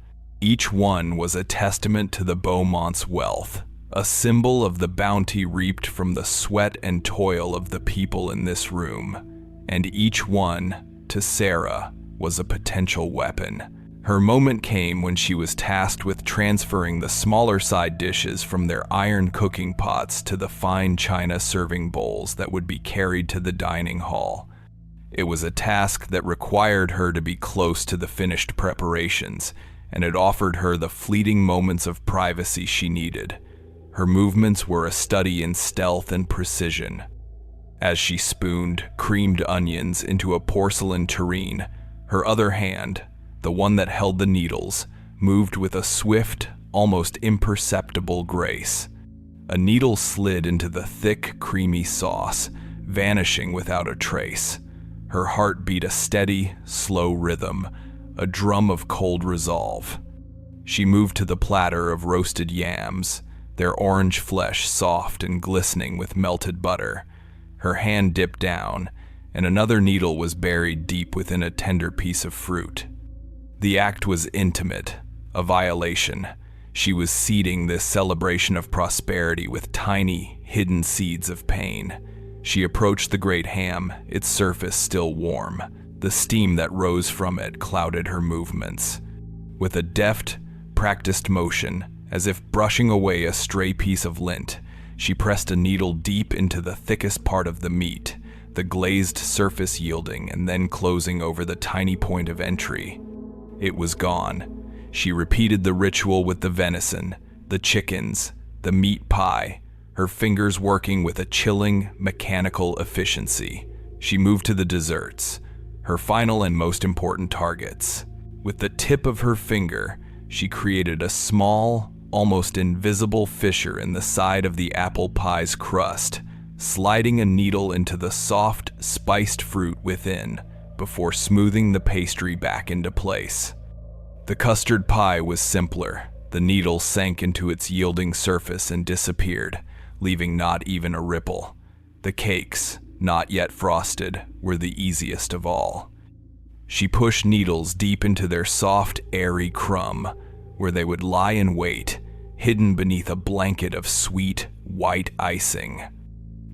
Each one was a testament to the Beaumont's wealth, a symbol of the bounty reaped from the sweat and toil of the people in this room. And each one, to Sarah, was a potential weapon. Her moment came when she was tasked with transferring the smaller side dishes from their iron cooking pots to the fine china serving bowls that would be carried to the dining hall. It was a task that required her to be close to the finished preparations, and it offered her the fleeting moments of privacy she needed. Her movements were a study in stealth and precision. As she spooned creamed onions into a porcelain tureen, her other hand, the one that held the needles, moved with a swift, almost imperceptible grace. A needle slid into the thick, creamy sauce, vanishing without a trace. Her heart beat a steady, slow rhythm, a drum of cold resolve. She moved to the platter of roasted yams, their orange flesh soft and glistening with melted butter. Her hand dipped down, and another needle was buried deep within a tender piece of fruit. The act was intimate, a violation. She was seeding this celebration of prosperity with tiny, hidden seeds of pain. She approached the great ham, its surface still warm. The steam that rose from it clouded her movements. With a deft, practiced motion, as if brushing away a stray piece of lint, she pressed a needle deep into the thickest part of the meat, the glazed surface yielding and then closing over the tiny point of entry. It was gone. She repeated the ritual with the venison, the chickens, the meat pie, her fingers working with a chilling, mechanical efficiency. She moved to the desserts, her final and most important targets. With the tip of her finger, she created a small, almost invisible fissure in the side of the apple pie's crust, sliding a needle into the soft, spiced fruit within before smoothing the pastry back into place. The custard pie was simpler. The needle sank into its yielding surface and disappeared, leaving not even a ripple. The cakes, not yet frosted, were the easiest of all. She pushed needles deep into their soft, airy crumb, where they would lie in wait, hidden beneath a blanket of sweet, white icing.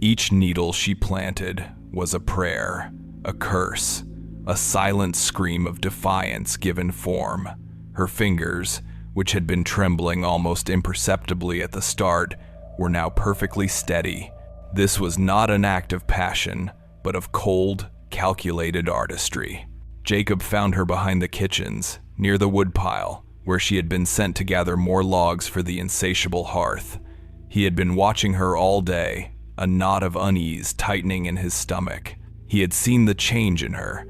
Each needle she planted was a prayer, a curse, a silent scream of defiance given form. Her fingers, which had been trembling almost imperceptibly at the start, were now perfectly steady. This was not an act of passion, but of cold, calculated artistry. Jacob found her behind the kitchens, near the woodpile, where she had been sent to gather more logs for the insatiable hearth. He had been watching her all day, a knot of unease tightening in his stomach. He had seen the change in her,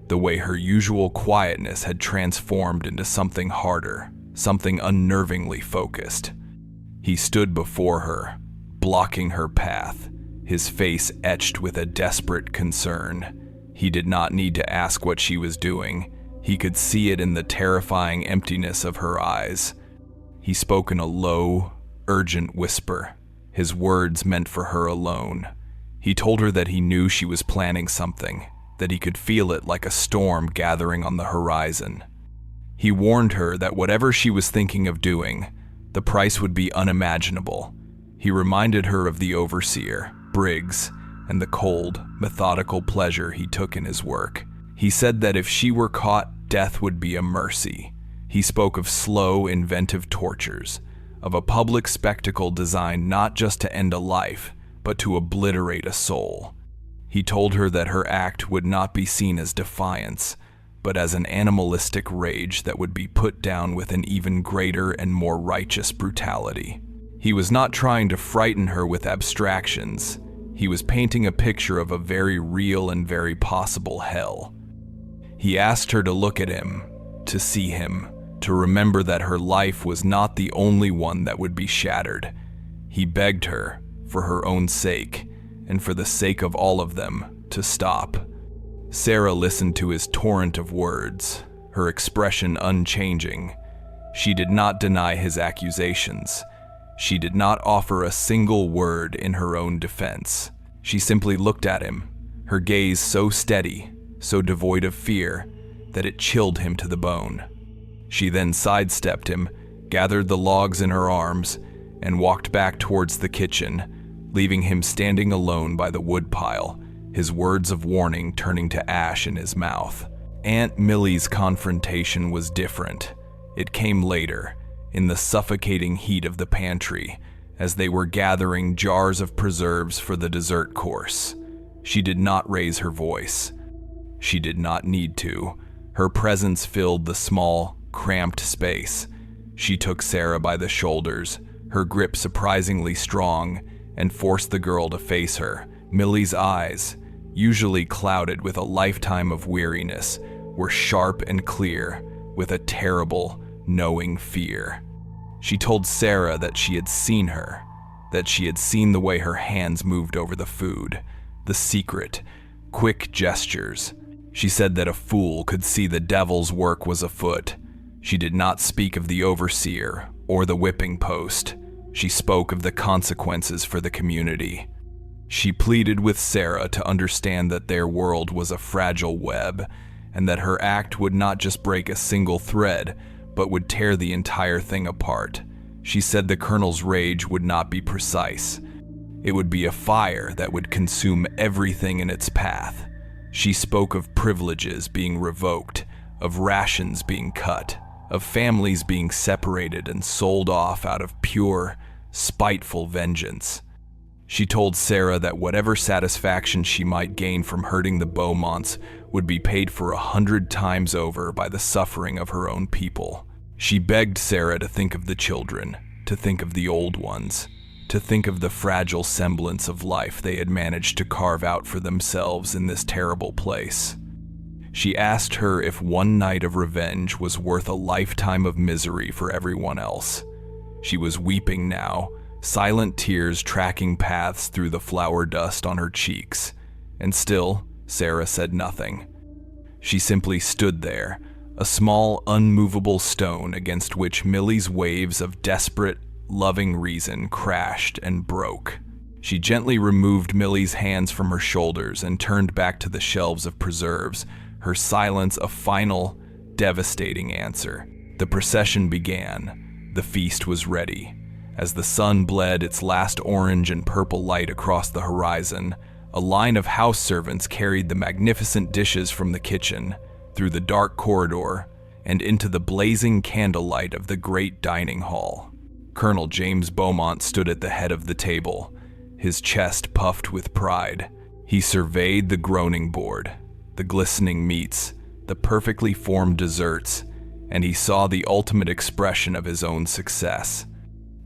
the way her usual quietness had transformed into something harder, something unnervingly focused. He stood before her, blocking her path, his face etched with a desperate concern. He did not need to ask what she was doing. He could see it in the terrifying emptiness of her eyes. He spoke in a low, urgent whisper, his words meant for her alone. He told her that he knew she was planning something, that he could feel it like a storm gathering on the horizon. He warned her that whatever she was thinking of doing, the price would be unimaginable. He reminded her of the overseer, Briggs, and the cold, methodical pleasure he took in his work. He said that if she were caught, death would be a mercy. He spoke of slow, inventive tortures, of a public spectacle designed not just to end a life, but to obliterate a soul. He told her that her act would not be seen as defiance, but as an animalistic rage that would be put down with an even greater and more righteous brutality. He was not trying to frighten her with abstractions. He was painting a picture of a very real and very possible hell. He asked her to look at him, to see him, to remember that her life was not the only one that would be shattered. He begged her, for her own sake, and for the sake of all of them, to stop. Sarah listened to his torrent of words, her expression unchanging. She did not deny his accusations. She did not offer a single word in her own defense. She simply looked at him, her gaze so steady, so devoid of fear, that it chilled him to the bone. She then sidestepped him, gathered the logs in her arms, and walked back towards the kitchen, leaving him standing alone by the woodpile, his words of warning turning to ash in his mouth. Aunt Millie's confrontation was different. It came later, in the suffocating heat of the pantry, as they were gathering jars of preserves for the dessert course. She did not raise her voice. She did not need to. Her presence filled the small, cramped space. She took Sarah by the shoulders, her grip surprisingly strong, and forced the girl to face her. Millie's eyes, usually clouded with a lifetime of weariness, were sharp and clear, with a terrible, knowing fear. She told Sarah that she had seen her, that she had seen the way her hands moved over the food, the secret, quick gestures. She said that a fool could see the devil's work was afoot. She did not speak of the overseer or the whipping post. She spoke of the consequences for the community. She pleaded with Sarah to understand that their world was a fragile web, and that her act would not just break a single thread, but would tear the entire thing apart. She said the Colonel's rage would not be precise. It would be a fire that would consume everything in its path. She spoke of privileges being revoked, of rations being cut, of families being separated and sold off out of pure, spiteful vengeance. She told Sarah that whatever satisfaction she might gain from hurting the Beaumonts would be paid for 100 times over by the suffering of her own people. She begged Sarah to think of the children, to think of the old ones, to think of the fragile semblance of life they had managed to carve out for themselves in this terrible place. She asked her if one night of revenge was worth a lifetime of misery for everyone else. She was weeping now, silent tears tracking paths through the flour dust on her cheeks, and still, Sarah said nothing. She simply stood there, a small, unmovable stone against which Millie's waves of desperate, loving reason crashed and broke. She gently removed Millie's hands from her shoulders and turned back to the shelves of preserves, her silence a final, devastating answer. The procession began. The feast was ready. As the sun bled its last orange and purple light across the horizon, a line of house servants carried the magnificent dishes from the kitchen, through the dark corridor, and into the blazing candlelight of the great dining hall. Colonel James Beaumont stood at the head of the table, his chest puffed with pride. He surveyed the groaning board, the glistening meats, the perfectly formed desserts, and he saw the ultimate expression of his own success.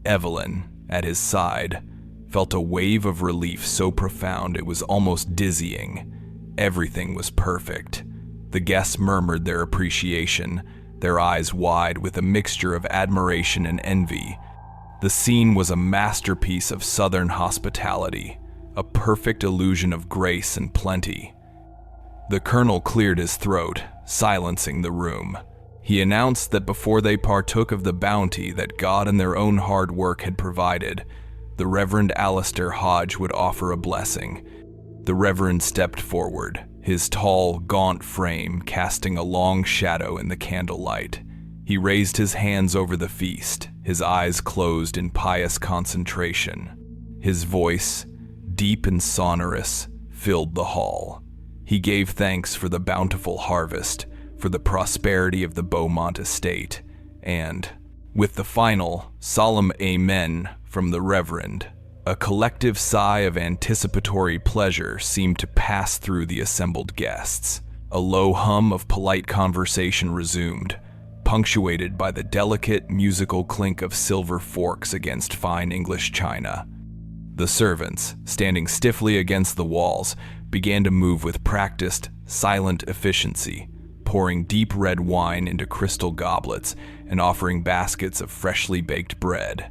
Evelyn, at his side, felt a wave of relief so profound it was almost dizzying. Everything was perfect. The guests murmured their appreciation, their eyes wide with a mixture of admiration and envy. The scene was a masterpiece of Southern hospitality, a perfect illusion of grace and plenty. The colonel cleared his throat, silencing the room. He announced that before they partook of the bounty that God and their own hard work had provided, the Reverend Alistair Hodge would offer a blessing. The Reverend stepped forward, his tall, gaunt frame casting a long shadow in the candlelight. He raised his hands over the feast, his eyes closed in pious concentration. His voice, deep and sonorous, filled the hall. He gave thanks for the bountiful harvest, for the prosperity of the Beaumont estate, and, with the final, solemn amen from the Reverend, a collective sigh of anticipatory pleasure seemed to pass through the assembled guests. A low hum of polite conversation resumed, punctuated by the delicate musical clink of silver forks against fine English china. The servants, standing stiffly against the walls, began to move with practiced, silent efficiency, pouring deep red wine into crystal goblets and offering baskets of freshly baked bread.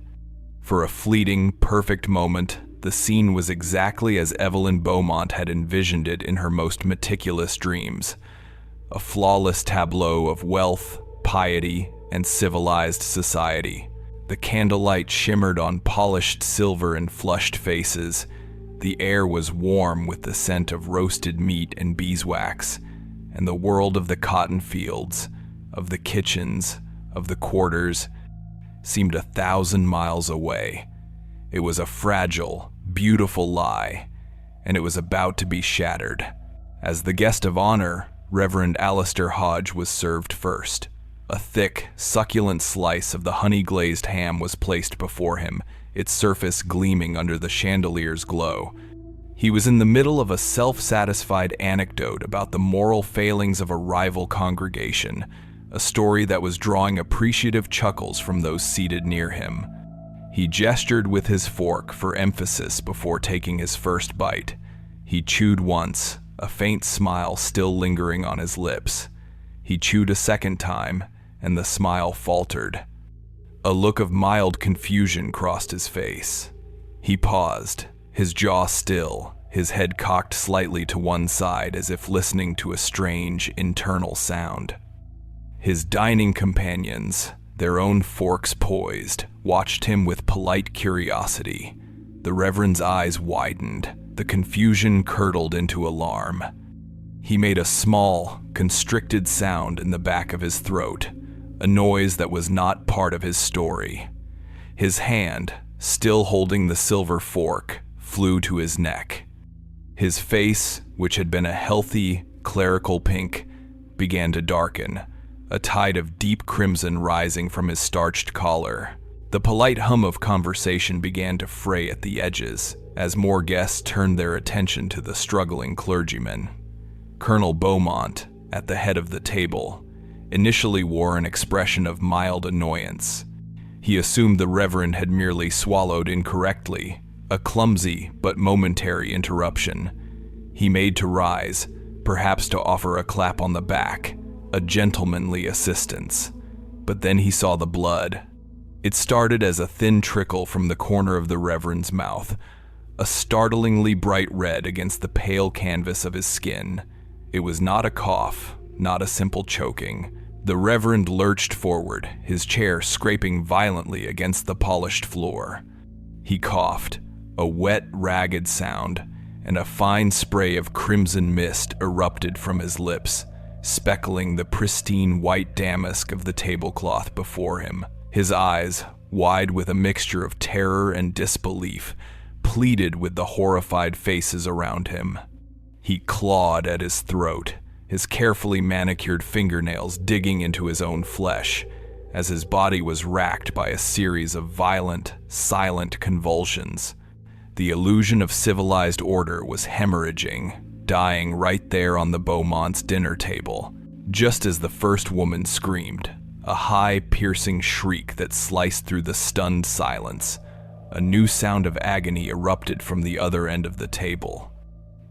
For a fleeting, perfect moment, the scene was exactly as Evelyn Beaumont had envisioned it in her most meticulous dreams. A flawless tableau of wealth, piety, and civilized society. The candlelight shimmered on polished silver and flushed faces. The air was warm with the scent of roasted meat and beeswax, and the world of the cotton fields, of the kitchens, of the quarters, seemed 1,000 miles away. It was a fragile, beautiful lie, and it was about to be shattered. As the guest of honor, Reverend Alistair Hodge was served first. A thick, succulent slice of the honey-glazed ham was placed before him, its surface gleaming under the chandelier's glow. He was in the middle of a self-satisfied anecdote about the moral failings of a rival congregation, a story that was drawing appreciative chuckles from those seated near him. He gestured with his fork for emphasis before taking his first bite. He chewed once, a faint smile still lingering on his lips. He chewed a second time, and the smile faltered. A look of mild confusion crossed his face. He paused, his jaw still, his head cocked slightly to one side as if listening to a strange, internal sound. His dining companions, their own forks poised, watched him with polite curiosity. The Reverend's eyes widened, the confusion curdled into alarm. He made a small, constricted sound in the back of his throat, a noise that was not part of his story. His hand, still holding the silver fork, flew to his neck. His face, which had been a healthy, clerical pink, began to darken, a tide of deep crimson rising from his starched collar. The polite hum of conversation began to fray at the edges, as more guests turned their attention to the struggling clergyman. Colonel Beaumont, at the head of the table, initially wore an expression of mild annoyance. He assumed the Reverend had merely swallowed incorrectly, a clumsy but momentary interruption. He made to rise, perhaps to offer a clap on the back, a gentlemanly assistance. But then he saw the blood. It started as a thin trickle from the corner of the Reverend's mouth, a startlingly bright red against the pale canvas of his skin. It was not a cough, not a simple choking. The Reverend lurched forward, his chair scraping violently against the polished floor. He coughed, A wet, ragged sound, and a fine spray of crimson mist erupted from his lips, speckling the pristine white damask of the tablecloth before him. His eyes, wide with a mixture of terror and disbelief, pleaded with the horrified faces around him. He clawed at his throat, his carefully manicured fingernails digging into his own flesh, as his body was racked by a series of violent, silent convulsions. The illusion of civilized order was hemorrhaging, dying right there on the Beaumonts' dinner table, just as the first woman screamed, a high, piercing shriek that sliced through the stunned silence. A new sound of agony erupted from the other end of the table.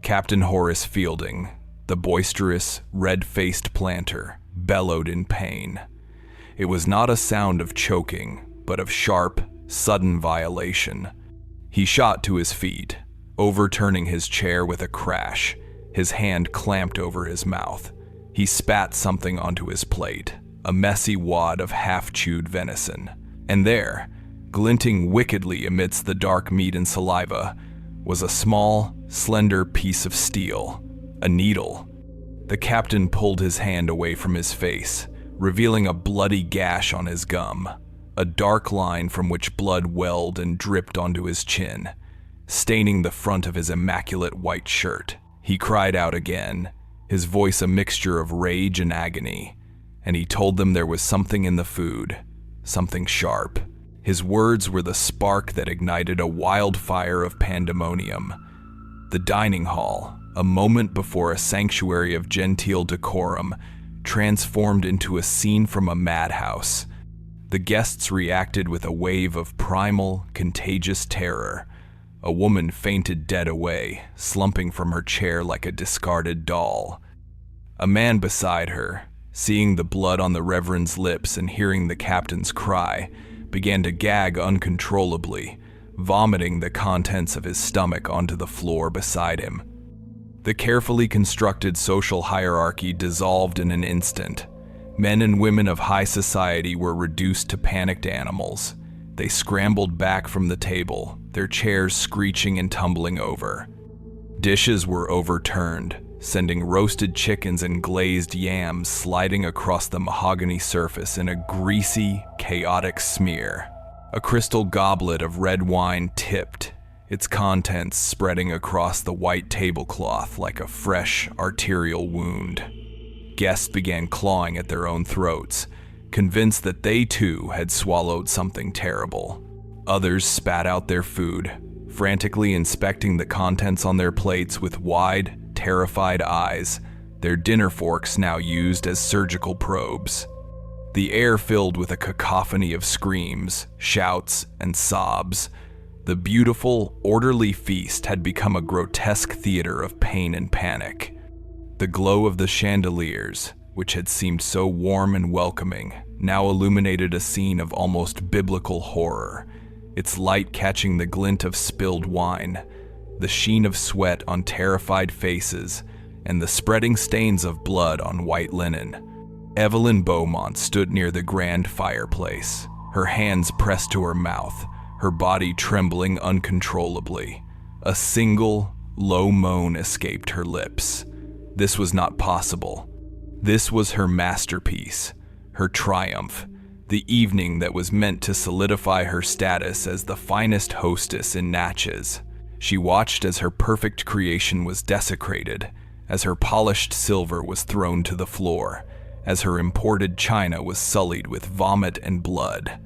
Captain Horace Fielding, the boisterous, red-faced planter, bellowed in pain. It was not a sound of choking, but of sharp, sudden violation. He shot to his feet, overturning his chair with a crash, his hand clamped over his mouth. He spat something onto his plate, a messy wad of half-chewed venison. And there, glinting wickedly amidst the dark meat and saliva, was a small, slender piece of steel, a needle. The captain pulled his hand away from his face, revealing a bloody gash on his gum, a dark line from which blood welled and dripped onto his chin, staining the front of his immaculate white shirt. He cried out again, his voice a mixture of rage and agony, and he told them there was something in the food, something sharp. His words were the spark that ignited a wildfire of pandemonium. The dining hall, a moment before a sanctuary of genteel decorum, transformed into a scene from a madhouse. The guests reacted with a wave of primal, contagious terror. A woman fainted dead away, slumping from her chair like a discarded doll. A man beside her, seeing the blood on the Reverend's lips and hearing the captain's cry, began to gag uncontrollably, vomiting the contents of his stomach onto the floor beside him. The carefully constructed social hierarchy dissolved in an instant. Men and women of high society were reduced to panicked animals. They scrambled back from the table, their chairs screeching and tumbling over. Dishes were overturned, sending roasted chickens and glazed yams sliding across the mahogany surface in a greasy, chaotic smear. A crystal goblet of red wine tipped, its contents spreading across the white tablecloth like a fresh, arterial wound. Guests began clawing at their own throats, convinced that they too had swallowed something terrible. Others spat out their food, frantically inspecting the contents on their plates with wide, terrified eyes, their dinner forks now used as surgical probes. The air filled with a cacophony of screams, shouts, and sobs. The beautiful, orderly feast had become a grotesque theater of pain and panic. The glow of the chandeliers, which had seemed so warm and welcoming, now illuminated a scene of almost biblical horror, its light catching the glint of spilled wine, the sheen of sweat on terrified faces, and the spreading stains of blood on white linen. Evelyn Beaumont stood near the grand fireplace, her hands pressed to her mouth, her body trembling uncontrollably. A single, low moan escaped her lips. This was not possible. This was her masterpiece, her triumph, the evening that was meant to solidify her status as the finest hostess in Natchez. She watched as her perfect creation was desecrated, as her polished silver was thrown to the floor, as her imported china was sullied with vomit and blood.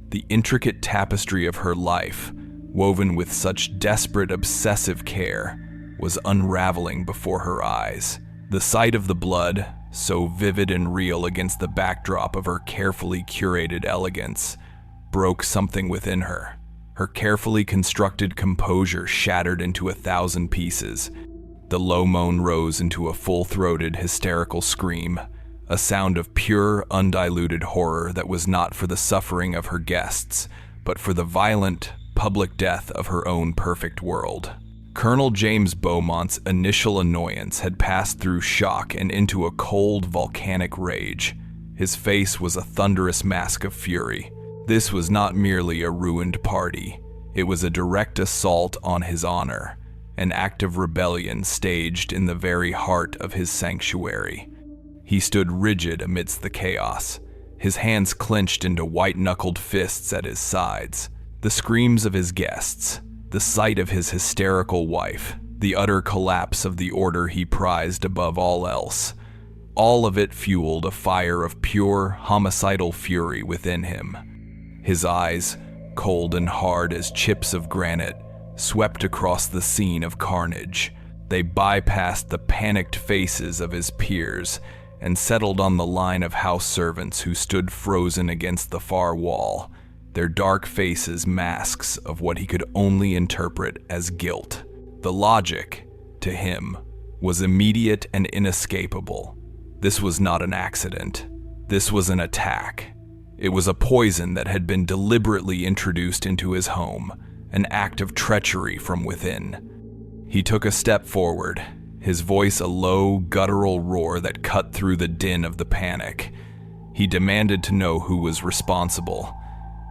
The intricate tapestry of her life, woven with such desperate, obsessive care, was unraveling before her eyes. The sight of the blood, so vivid and real against the backdrop of her carefully curated elegance, broke something within her. Her carefully constructed composure shattered into 1,000 pieces. The low moan rose into a full-throated, hysterical scream, a sound of pure, undiluted horror that was not for the suffering of her guests, but for the violent, public death of her own perfect world. Colonel James Beaumont's initial annoyance had passed through shock and into a cold, volcanic rage. His face was a thunderous mask of fury. This was not merely a ruined party. It was a direct assault on his honor, an act of rebellion staged in the very heart of his sanctuary. He stood rigid amidst the chaos, his hands clenched into white-knuckled fists at his sides. The screams of his guests, the sight of his hysterical wife, the utter collapse of the order he prized above all else, all of it fueled a fire of pure, homicidal fury within him. His eyes, cold and hard as chips of granite, swept across the scene of carnage. They bypassed the panicked faces of his peers and settled on the line of house servants who stood frozen against the far wall, their dark faces masks of what he could only interpret as guilt. The logic, to him, was immediate and inescapable. This was not an accident. This was an attack. It was a poison that had been deliberately introduced into his home, an act of treachery from within. He took a step forward, his voice a low, guttural roar that cut through the din of the panic. He demanded to know who was responsible.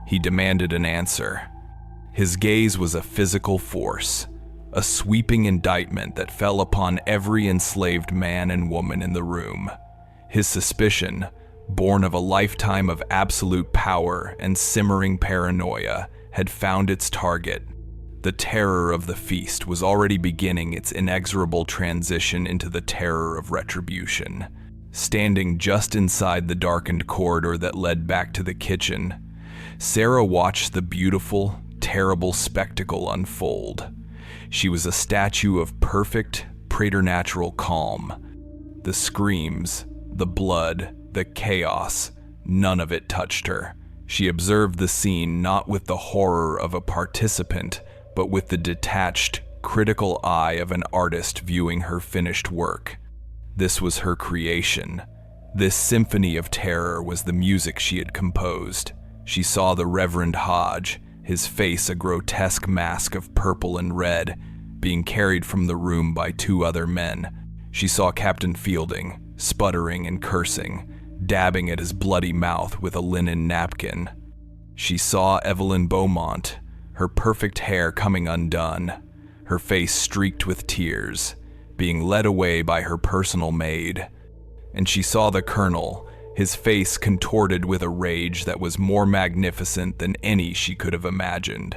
He demanded an answer. His gaze was a physical force, a sweeping indictment that fell upon every enslaved man and woman in the room. His suspicion, born of a lifetime of absolute power and simmering paranoia, had found its target. The terror of the feast was already beginning its inexorable transition into the terror of retribution. Standing just inside the darkened corridor that led back to the kitchen, Sarah watched the beautiful, terrible spectacle unfold. She was a statue of perfect, preternatural calm. The screams, the blood, the chaos, none of it touched her. She observed the scene not with the horror of a participant, but with the detached, critical eye of an artist viewing her finished work. This was her creation. This symphony of terror was the music she had composed. She saw the Reverend Hodge, his face a grotesque mask of purple and red, being carried from the room by two other men. She saw Captain Fielding, sputtering and cursing, dabbing at his bloody mouth with a linen napkin. She saw Evelyn Beaumont, her perfect hair coming undone, her face streaked with tears, being led away by her personal maid. And she saw the Colonel, his face contorted with a rage that was more magnificent than any she could have imagined.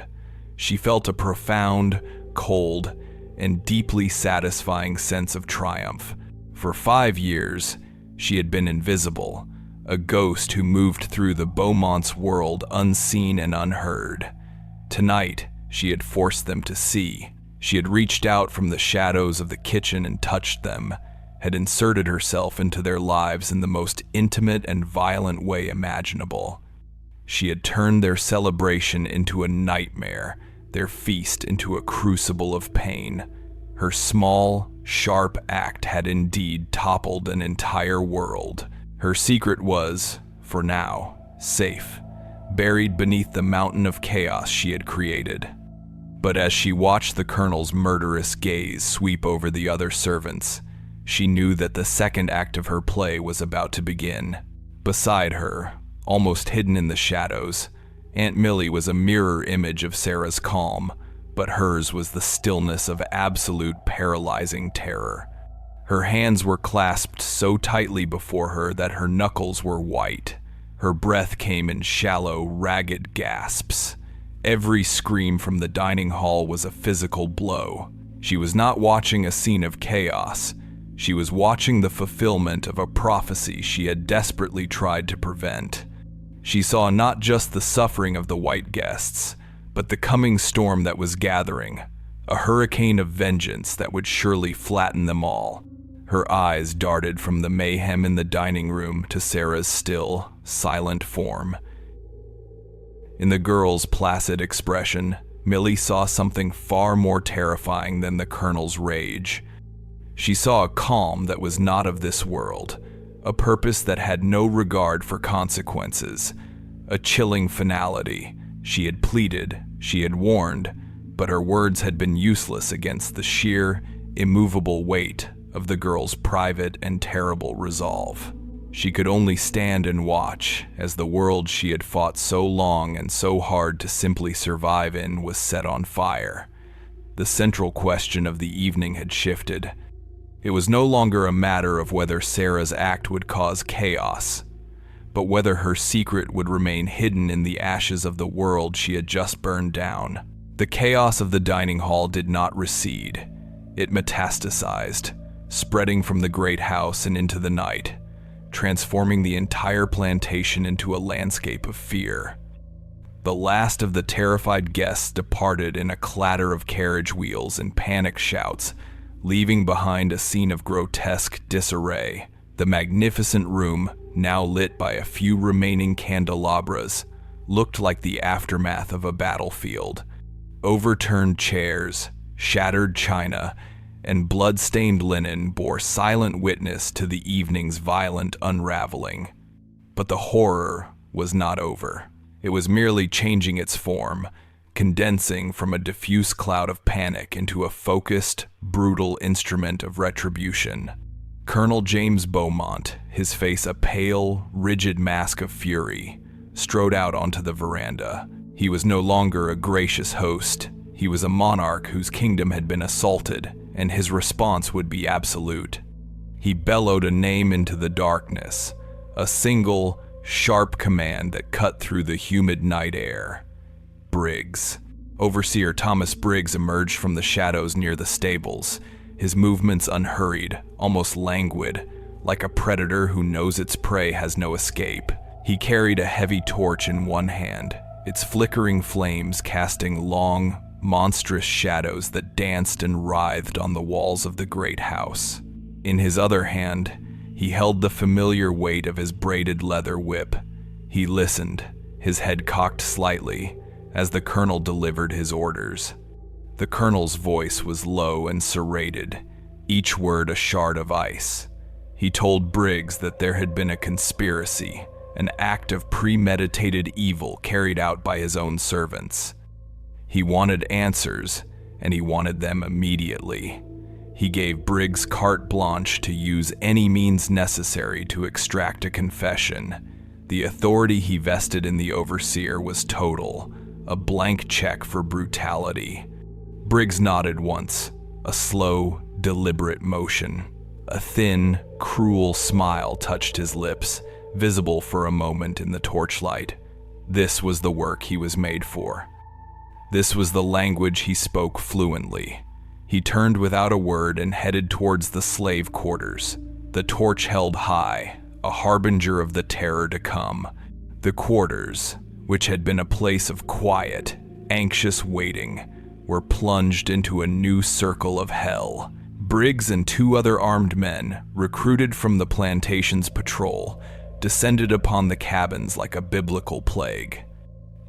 She felt a profound, cold, and deeply satisfying sense of triumph. For 5 years, she had been invisible, a ghost who moved through the Beaumont's world unseen and unheard. Tonight, she had forced them to see. She had reached out from the shadows of the kitchen and touched them, had inserted herself into their lives in the most intimate and violent way imaginable. She had turned their celebration into a nightmare, their feast into a crucible of pain. Her small, sharp act had indeed toppled an entire world. Her secret was, for now, safe, buried beneath the mountain of chaos she had created. But as she watched the Colonel's murderous gaze sweep over the other servants, she knew that the second act of her play was about to begin. Beside her, almost hidden in the shadows, Aunt Millie was a mirror image of Sarah's calm, but hers was the stillness of absolute paralyzing terror. Her hands were clasped so tightly before her that her knuckles were white. Her breath came in shallow, ragged gasps. Every scream from the dining hall was a physical blow. She was not watching a scene of chaos. She was watching the fulfillment of a prophecy she had desperately tried to prevent. She saw not just the suffering of the white guests, but the coming storm that was gathering, a hurricane of vengeance that would surely flatten them all. Her eyes darted from the mayhem in the dining room to Sarah's still, silent form. In the girl's placid expression, Millie saw something far more terrifying than the Colonel's rage. She saw a calm that was not of this world, a purpose that had no regard for consequences, a chilling finality. She had pleaded, she had warned, but her words had been useless against the sheer, immovable weight of the girl's private and terrible resolve. She could only stand and watch as the world she had fought so long and so hard to simply survive in was set on fire. The central question of the evening had shifted. It was no longer a matter of whether Sarah's act would cause chaos, but whether her secret would remain hidden in the ashes of the world she had just burned down. The chaos of the dining hall did not recede. It metastasized, spreading from the great house and into the night, transforming the entire plantation into a landscape of fear. The last of the terrified guests departed in a clatter of carriage wheels and panic shouts, leaving behind a scene of grotesque disarray. The magnificent room, now lit by a few remaining candelabras, looked like the aftermath of a battlefield. Overturned chairs, shattered china, and blood-stained linen bore silent witness to the evening's violent unraveling. But the horror was not over. It was merely changing its form, condensing from a diffuse cloud of panic into a focused, brutal instrument of retribution. Colonel James Beaumont, his face a pale, rigid mask of fury, strode out onto the veranda. He was no longer a gracious host. He was a monarch whose kingdom had been assaulted, and his response would be absolute. He bellowed a name into the darkness, a single, sharp command that cut through the humid night air. Briggs. Overseer Thomas Briggs emerged from the shadows near the stables, his movements unhurried, almost languid, like a predator who knows its prey has no escape. He carried a heavy torch in one hand, its flickering flames casting long, monstrous shadows that danced and writhed on the walls of the great house. In his other hand, he held the familiar weight of his braided leather whip. He listened, his head cocked slightly, as the colonel delivered his orders. The colonel's voice was low and serrated, each word a shard of ice. He told Briggs that there had been a conspiracy, an act of premeditated evil carried out by his own servants. He wanted answers, and he wanted them immediately. He gave Briggs carte blanche to use any means necessary to extract a confession. The authority he vested in the overseer was total, a blank check for brutality. Briggs nodded once, a slow, deliberate motion. A thin, cruel smile touched his lips, visible for a moment in the torchlight. This was the work he was made for. This was the language he spoke fluently. He turned without a word and headed towards the slave quarters, the torch held high, a harbinger of the terror to come. The quarters, which had been a place of quiet, anxious waiting, were plunged into a new circle of hell. Briggs and two other armed men, recruited from the plantation's patrol, descended upon the cabins like a biblical plague.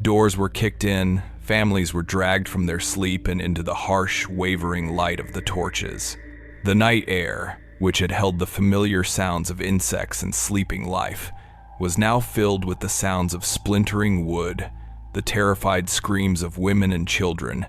Doors were kicked in, families were dragged from their sleep and into the harsh, wavering light of the torches. The night air, which had held the familiar sounds of insects and sleeping life, was now filled with the sounds of splintering wood, the terrified screams of women and children,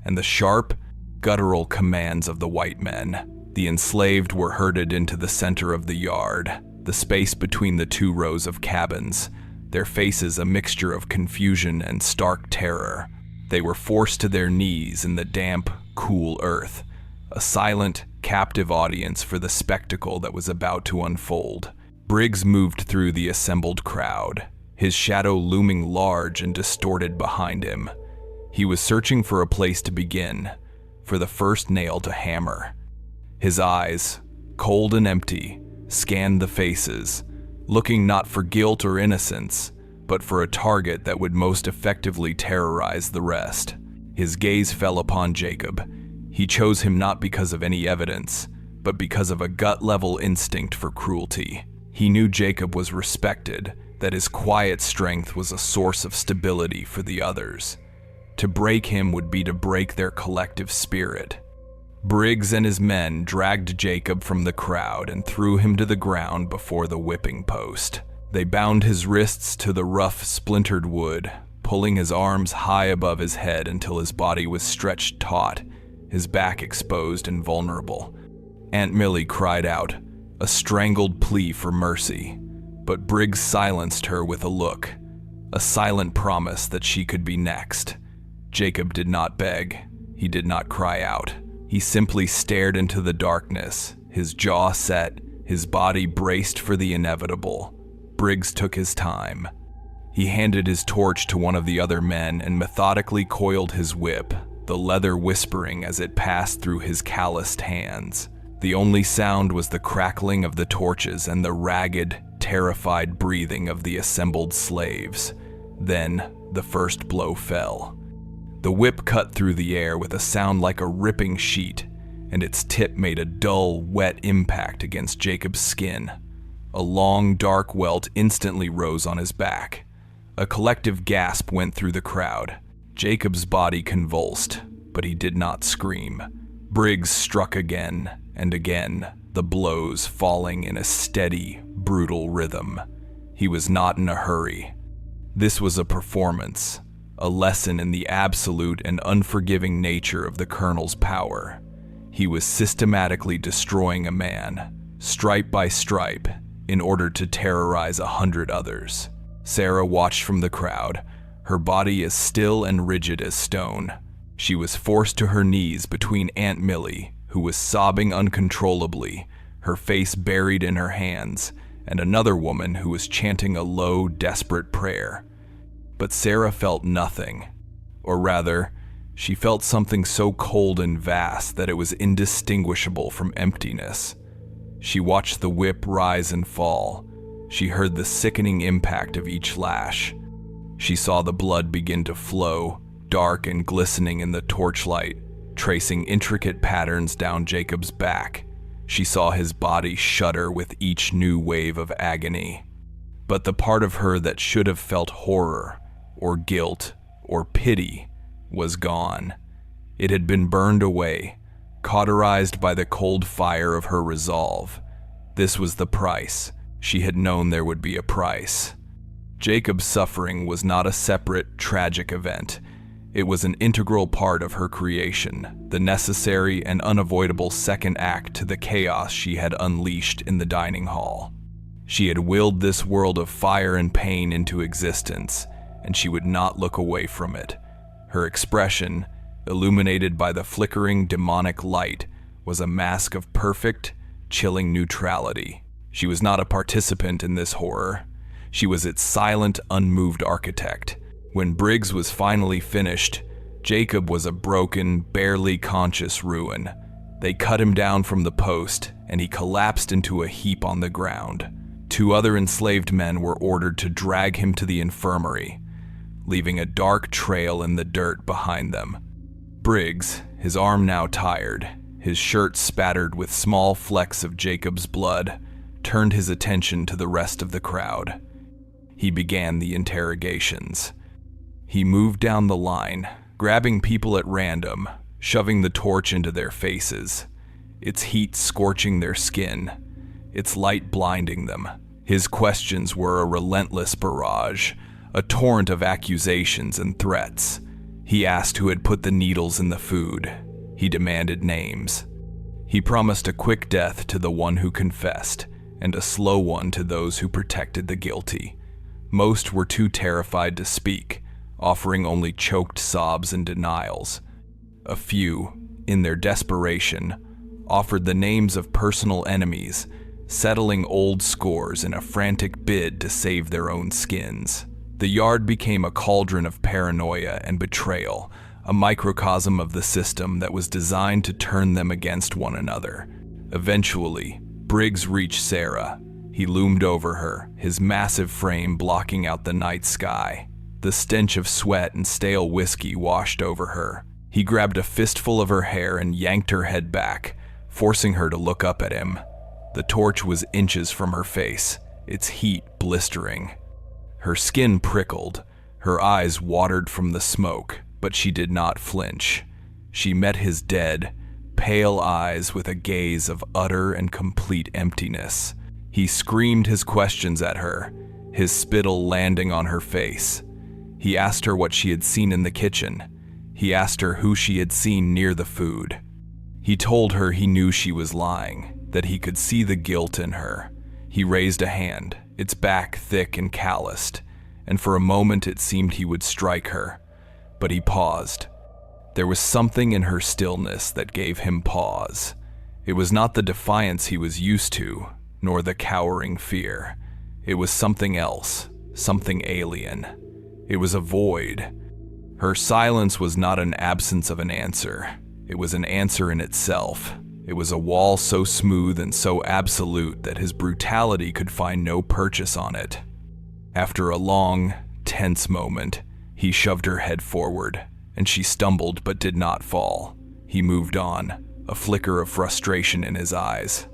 and the sharp, guttural commands of the white men. The enslaved were herded into the center of the yard, the space between the two rows of cabins, their faces a mixture of confusion and stark terror. They were forced to their knees in the damp, cool earth, a silent, captive audience for the spectacle that was about to unfold. Briggs moved through the assembled crowd, his shadow looming large and distorted behind him. He was searching for a place to begin, for the first nail to hammer. His eyes, cold and empty, scanned the faces, looking not for guilt or innocence, but for a target that would most effectively terrorize the rest. His gaze fell upon Jacob. He chose him not because of any evidence, but because of a gut-level instinct for cruelty. He knew Jacob was respected, that his quiet strength was a source of stability for the others. To break him would be to break their collective spirit. Briggs and his men dragged Jacob from the crowd and threw him to the ground before the whipping post. They bound his wrists to the rough, splintered wood, pulling his arms high above his head until his body was stretched taut, his back exposed and vulnerable. Aunt Millie cried out, a strangled plea for mercy. But Briggs silenced her with a look, a silent promise that she could be next. Jacob did not beg. He did not cry out. He simply stared into the darkness, his jaw set, his body braced for the inevitable. Briggs took his time. He handed his torch to one of the other men and methodically coiled his whip, the leather whispering as it passed through his calloused hands. The only sound was the crackling of the torches and the ragged, terrified breathing of the assembled slaves. Then, the first blow fell. The whip cut through the air with a sound like a ripping sheet, and its tip made a dull, wet impact against Jacob's skin. A long, dark welt instantly rose on his back. A collective gasp went through the crowd. Jacob's body convulsed, but he did not scream. Briggs struck again and again, the blows falling in a steady, brutal rhythm. He was not in a hurry. This was a performance, a lesson in the absolute and unforgiving nature of the Colonel's power. He was systematically destroying a man, stripe by stripe, in order to terrorize 100 others. Sarah watched from the crowd, her body as still and rigid as stone. She was forced to her knees between Aunt Millie, who was sobbing uncontrollably, her face buried in her hands, and another woman who was chanting a low, desperate prayer. But Sarah felt nothing. Or rather, she felt something so cold and vast that it was indistinguishable from emptiness. She watched the whip rise and fall. She heard the sickening impact of each lash. She saw the blood begin to flow, dark and glistening in the torchlight, tracing intricate patterns down Jacob's back. She saw his body shudder with each new wave of agony. But the part of her that should have felt horror, or guilt, or pity, was gone. It had been burned away, cauterized by the cold fire of her resolve. This was the price. She had known there would be a price. Jacob's suffering was not a separate, tragic event. It was an integral part of her creation, the necessary and unavoidable second act to the chaos she had unleashed in the dining hall. She had willed this world of fire and pain into existence, and she would not look away from it. Her expression, illuminated by the flickering demonic light, was a mask of perfect, chilling neutrality. She was not a participant in this horror. She was its silent, unmoved architect. When Briggs was finally finished, Jacob was a broken, barely conscious ruin. They cut him down from the post, and he collapsed into a heap on the ground. 2 other enslaved men were ordered to drag him to the infirmary, leaving a dark trail in the dirt behind them. Briggs, his arm now tired, his shirt spattered with small flecks of Jacob's blood, turned his attention to the rest of the crowd. He began the interrogations. He moved down the line, grabbing people at random, shoving the torch into their faces, its heat scorching their skin, its light blinding them. His questions were a relentless barrage, a torrent of accusations and threats. He asked who had put the needles in the food. He demanded names. He promised a quick death to the one who confessed, and a slow one to those who protected the guilty. Most were too terrified to speak, offering only choked sobs and denials. A few, in their desperation, offered the names of personal enemies, settling old scores in a frantic bid to save their own skins. The yard became a cauldron of paranoia and betrayal, a microcosm of the system that was designed to turn them against one another. Eventually, Briggs reached Sarah. He loomed over her, his massive frame blocking out the night sky. The stench of sweat and stale whiskey washed over her. He grabbed a fistful of her hair and yanked her head back, forcing her to look up at him. The torch was inches from her face, its heat blistering. Her skin prickled, her eyes watered from the smoke, but she did not flinch. She met his dead, pale eyes with a gaze of utter and complete emptiness. He screamed his questions at her, his spittle landing on her face. He asked her what she had seen in the kitchen. He asked her who she had seen near the food. He told her he knew she was lying, that he could see the guilt in her. He raised a hand, its back thick and calloused, and for a moment it seemed he would strike her. But he paused. There was something in her stillness that gave him pause. It was not the defiance he was used to, nor the cowering fear. It was something else, something alien. It was a void. Her silence was not an absence of an answer. It was an answer in itself. It was a wall so smooth and so absolute that his brutality could find no purchase on it. After a long, tense moment, he shoved her head forward, and she stumbled but did not fall. He moved on, a flicker of frustration in his eyes.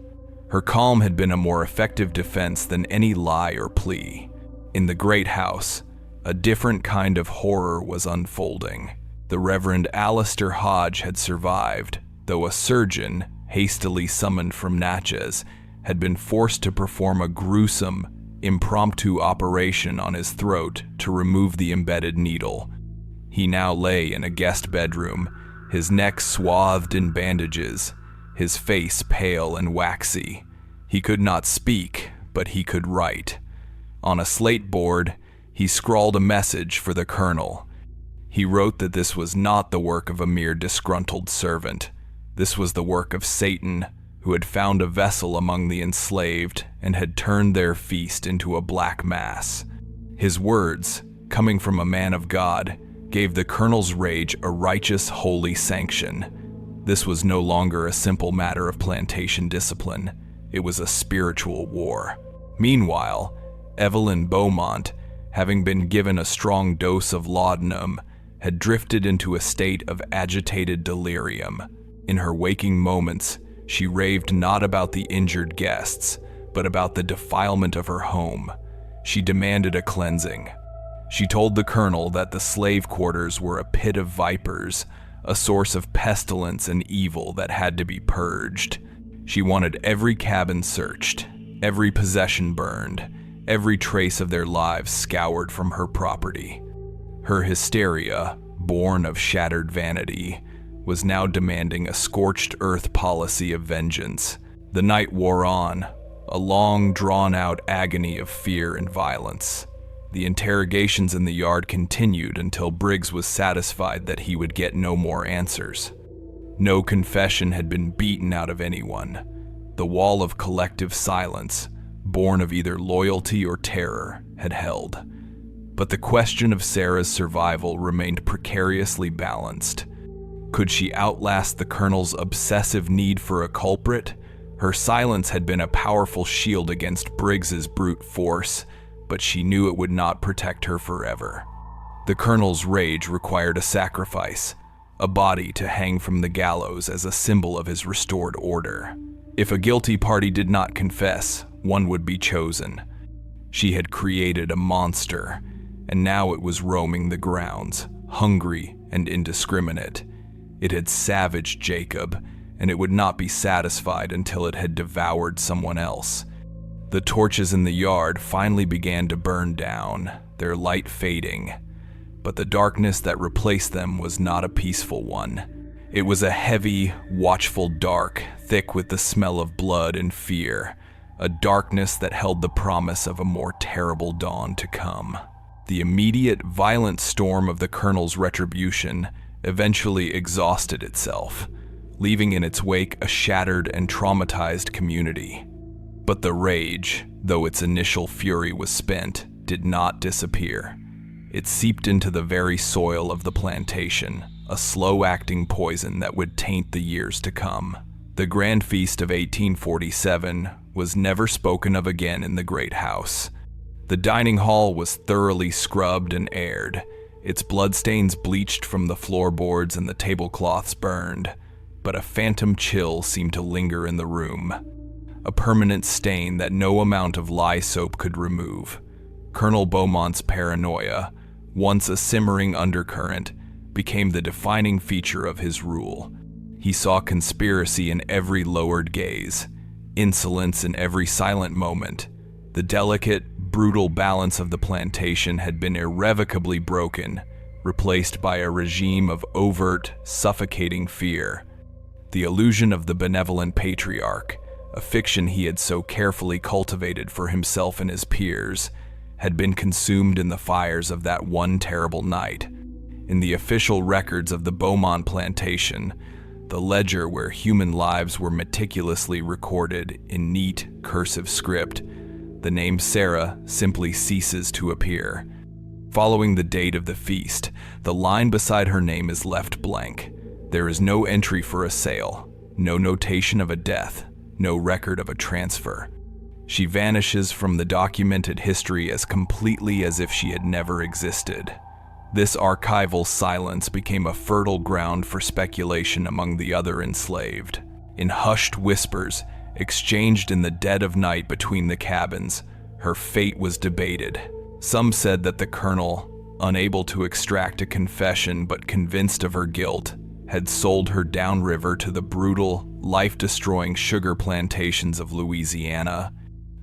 Her calm had been a more effective defense than any lie or plea. In the great house, a different kind of horror was unfolding. The Reverend Alistair Hodge had survived, though a surgeon, hastily summoned from Natchez, had been forced to perform a gruesome, impromptu operation on his throat to remove the embedded needle. He now lay in a guest bedroom, his neck swathed in bandages, his face pale and waxy. He could not speak, but he could write. On a slate board, he scrawled a message for the colonel. He wrote that this was not the work of a mere disgruntled servant. This was the work of Satan, who had found a vessel among the enslaved and had turned their feast into a black mass. His words, coming from a man of God, gave the colonel's rage a righteous, holy sanction. This was no longer a simple matter of plantation discipline. It was a spiritual war. Meanwhile, Evelyn Beaumont, having been given a strong dose of laudanum, had drifted into a state of agitated delirium. In her waking moments, she raved not about the injured guests, but about the defilement of her home. She demanded a cleansing. She told the colonel that the slave quarters were a pit of vipers, a source of pestilence and evil that had to be purged. She wanted every cabin searched, every possession burned, every trace of their lives scoured from her property. Her hysteria, born of shattered vanity, was now demanding a scorched earth policy of vengeance. The night wore on, a long, drawn-out agony of fear and violence. The interrogations in the yard continued until Briggs was satisfied that he would get no more answers. No confession had been beaten out of anyone. The wall of collective silence, born of either loyalty or terror, had held. But the question of Sarah's survival remained precariously balanced. Could she outlast the colonel's obsessive need for a culprit? Her silence had been a powerful shield against Briggs's brute force, but she knew it would not protect her forever. The colonel's rage required a sacrifice, a body to hang from the gallows as a symbol of his restored order. If a guilty party did not confess, one would be chosen. She had created a monster, and now it was roaming the grounds, hungry and indiscriminate. It had savaged Jacob, and it would not be satisfied until it had devoured someone else. The torches in the yard finally began to burn down, their light fading. But the darkness that replaced them was not a peaceful one. It was a heavy, watchful dark, thick with the smell of blood and fear, a darkness that held the promise of a more terrible dawn to come. The immediate, violent storm of the colonel's retribution eventually exhausted itself, leaving in its wake a shattered and traumatized community. But the rage, though its initial fury was spent, did not disappear. It seeped into the very soil of the plantation, a slow-acting poison that would taint the years to come. The Grand Feast of 1847 was never spoken of again in the great house. The dining hall was thoroughly scrubbed and aired, its bloodstains bleached from the floorboards and the tablecloths burned, but a phantom chill seemed to linger in the room, a permanent stain that no amount of lye soap could remove. Colonel Beaumont's paranoia, once a simmering undercurrent, became the defining feature of his rule. He saw conspiracy in every lowered gaze, insolence in every silent moment. The delicate, brutal balance of the plantation had been irrevocably broken, replaced by a regime of overt, suffocating fear. The illusion of the benevolent patriarch, a fiction he had so carefully cultivated for himself and his peers, had been consumed in the fires of that one terrible night. In the official records of the Beaumont Plantation, the ledger where human lives were meticulously recorded in neat, cursive script, the name Sarah simply ceases to appear. Following the date of the feast, the line beside her name is left blank. There is no entry for a sale, no notation of a death, no record of a transfer. She vanishes from the documented history as completely as if she had never existed. This archival silence became a fertile ground for speculation among the other enslaved. In hushed whispers, exchanged in the dead of night between the cabins, her fate was debated. Some said that the colonel, unable to extract a confession but convinced of her guilt, had sold her downriver to the brutal, life-destroying sugar plantations of Louisiana,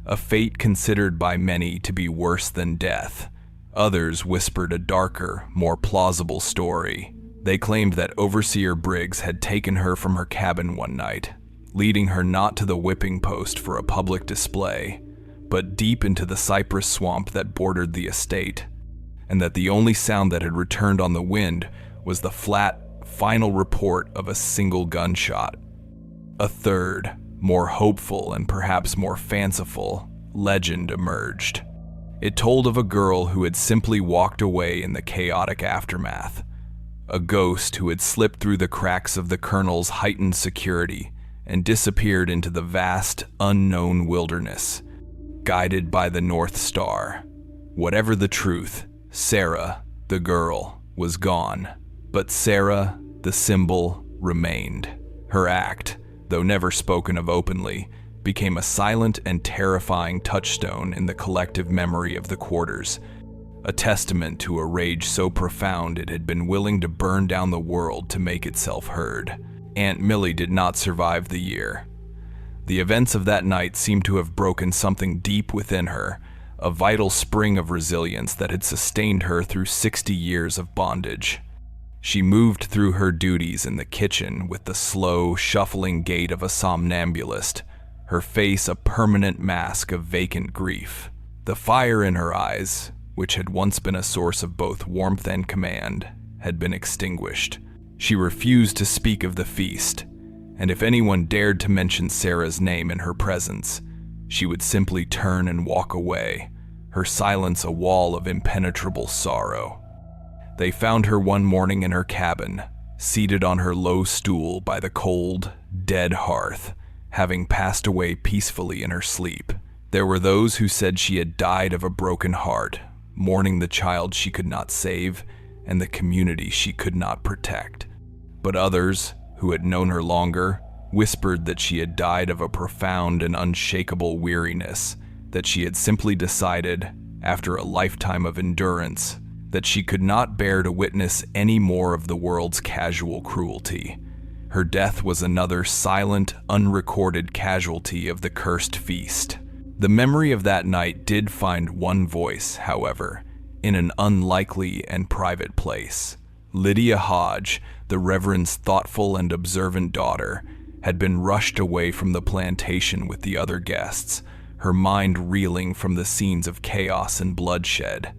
a fate considered by many to be worse than death. Others whispered a darker, more plausible story. They claimed that Overseer Briggs had taken her from her cabin one night, leading her not to the whipping post for a public display, but deep into the cypress swamp that bordered the estate, and that the only sound that had returned on the wind was the flat, final report of a single gunshot. A third, more hopeful and perhaps more fanciful, legend emerged. It told of a girl who had simply walked away in the chaotic aftermath, a ghost who had slipped through the cracks of the colonel's heightened security and disappeared into the vast, unknown wilderness, guided by the North Star. Whatever the truth, Sarah, the girl, was gone, but Sarah, the symbol, remained. Her act, though never spoken of openly, became a silent and terrifying touchstone in the collective memory of the quarters, a testament to a rage so profound it had been willing to burn down the world to make itself heard. Aunt Millie did not survive the year. The events of that night seemed to have broken something deep within her, a vital spring of resilience that had sustained her through 60 years of bondage. She moved through her duties in the kitchen with the slow, shuffling gait of a somnambulist, her face a permanent mask of vacant grief. The fire in her eyes, which had once been a source of both warmth and command, had been extinguished. She refused to speak of the feast, and if anyone dared to mention Sarah's name in her presence, she would simply turn and walk away, her silence a wall of impenetrable sorrow. They found her one morning in her cabin, seated on her low stool by the cold, dead hearth, having passed away peacefully in her sleep. There were those who said she had died of a broken heart, mourning the child she could not save and the community she could not protect. But others, who had known her longer, whispered that she had died of a profound and unshakable weariness, that she had simply decided, after a lifetime of endurance, that she could not bear to witness any more of the world's casual cruelty. Her death was another silent, unrecorded casualty of the cursed feast. The memory of that night did find one voice, however, in an unlikely and private place. Lydia Hodge, the Reverend's thoughtful and observant daughter, had been rushed away from the plantation with the other guests, her mind reeling from the scenes of chaos and bloodshed.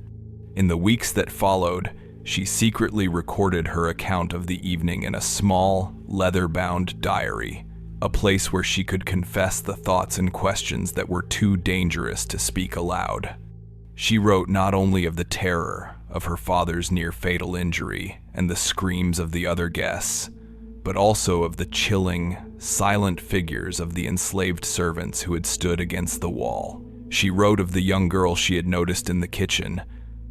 In the weeks that followed, she secretly recorded her account of the evening in a small, leather-bound diary, a place where she could confess the thoughts and questions that were too dangerous to speak aloud. She wrote not only of the terror of her father's near-fatal injury and the screams of the other guests, but also of the chilling, silent figures of the enslaved servants who had stood against the wall. She wrote of the young girl she had noticed in the kitchen,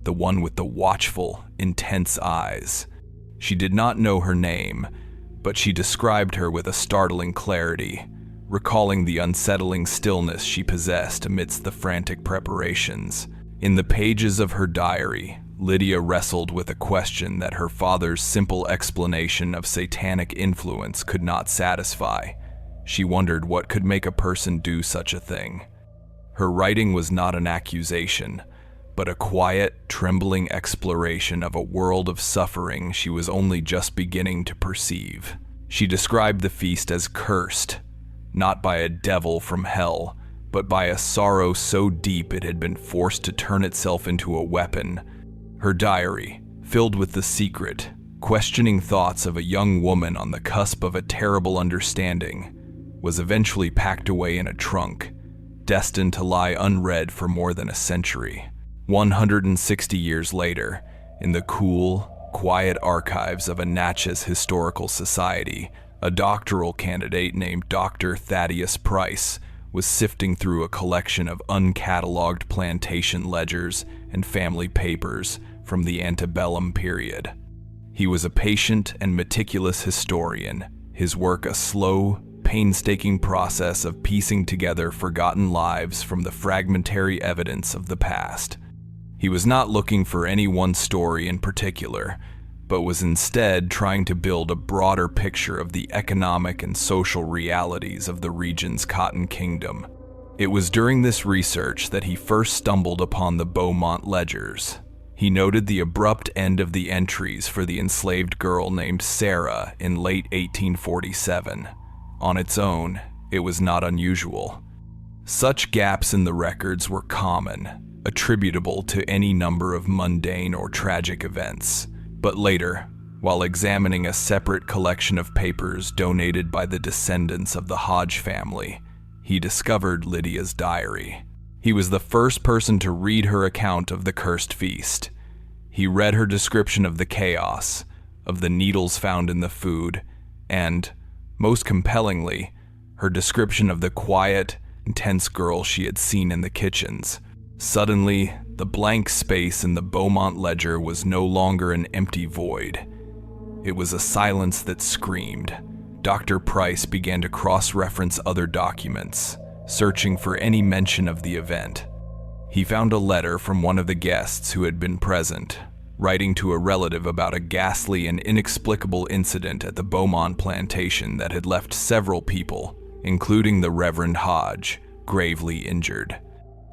the one with the watchful, intense eyes. She did not know her name, but she described her with a startling clarity, recalling the unsettling stillness she possessed amidst the frantic preparations. In the pages of her diary, Lydia wrestled with a question that her father's simple explanation of satanic influence could not satisfy. She wondered what could make a person do such a thing. Her writing was not an accusation, but a quiet, trembling exploration of a world of suffering she was only just beginning to perceive. She described the feast as cursed, not by a devil from hell, but by a sorrow so deep it had been forced to turn itself into a weapon. Her diary, filled with the secret, questioning thoughts of a young woman on the cusp of a terrible understanding, was eventually packed away in a trunk, destined to lie unread for more than a century. 160 years later, in the cool, quiet archives of a Natchez historical society, a doctoral candidate named Dr. Thaddeus Price was sifting through a collection of uncatalogued plantation ledgers and family papers from the antebellum period. He was a patient and meticulous historian, his work a slow, painstaking process of piecing together forgotten lives from the fragmentary evidence of the past. He was not looking for any one story in particular, but was instead trying to build a broader picture of the economic and social realities of the region's cotton kingdom. It was during this research that he first stumbled upon the Beaumont ledgers. He noted the abrupt end of the entries for the enslaved girl named Sarah in late 1847. On its own, it was not unusual. Such gaps in the records were common, attributable to any number of mundane or tragic events. But later, while examining a separate collection of papers donated by the descendants of the Hodge family, he discovered Lydia's diary. He was the first person to read her account of the cursed feast. He read her description of the chaos, of the needles found in the food, and, most compellingly, her description of the quiet, intense girl she had seen in the kitchens. Suddenly, the blank space in the Beaumont ledger was no longer an empty void. It was a silence that screamed. Dr. Price began to cross-reference other documents, searching for any mention of the event. He found a letter from one of the guests who had been present, writing to a relative about a ghastly and inexplicable incident at the Beaumont plantation that had left several people, including the Reverend Hodge, gravely injured.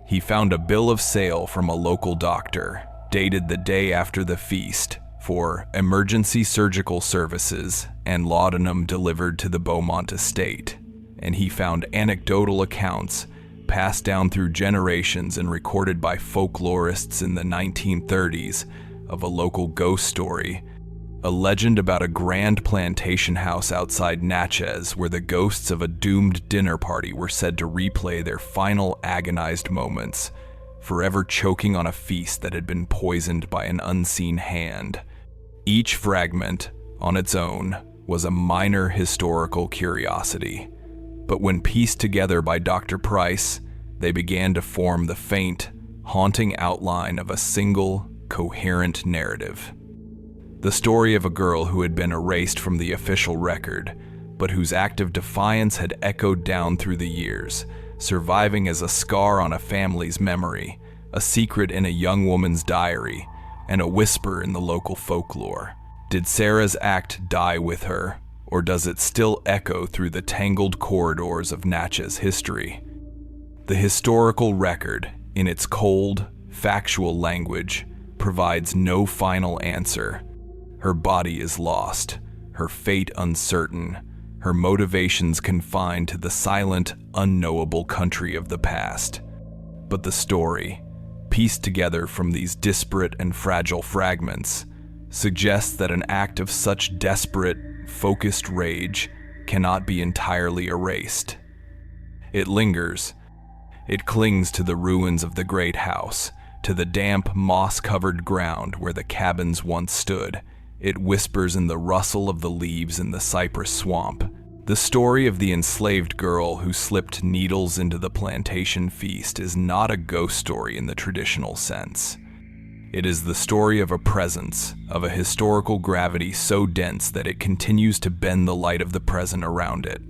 He found a bill of sale from a local doctor, dated the day after the feast, for emergency surgical services and laudanum delivered to the Beaumont estate, and he found anecdotal accounts passed down through generations and recorded by folklorists in the 1930s of a local ghost story, a legend about a grand plantation house outside Natchez where the ghosts of a doomed dinner party were said to replay their final agonized moments, forever choking on a feast that had been poisoned by an unseen hand. Each fragment, on its own, was a minor historical curiosity, but when pieced together by Dr. Price, they began to form the faint, haunting outline of a single, coherent narrative. The story of a girl who had been erased from the official record, but whose act of defiance had echoed down through the years, surviving as a scar on a family's memory, a secret in a young woman's diary, and a whisper in the local folklore. Did Sarah's act die with her, or does it still echo through the tangled corridors of Natchez history? The historical record, in its cold, factual language, provides no final answer. Her body is lost, her fate uncertain, her motivations confined to the silent, unknowable country of the past. But the story, pieced together from these disparate and fragile fragments, suggests that an act of such desperate, focused rage cannot be entirely erased. It lingers. It clings to the ruins of the great house, to the damp, moss-covered ground where the cabins once stood. It whispers in the rustle of the leaves in the cypress swamp. The story of the enslaved girl who slipped needles into the plantation feast is not a ghost story in the traditional sense. It is the story of a presence, of a historical gravity so dense that it continues to bend the light of the present around it.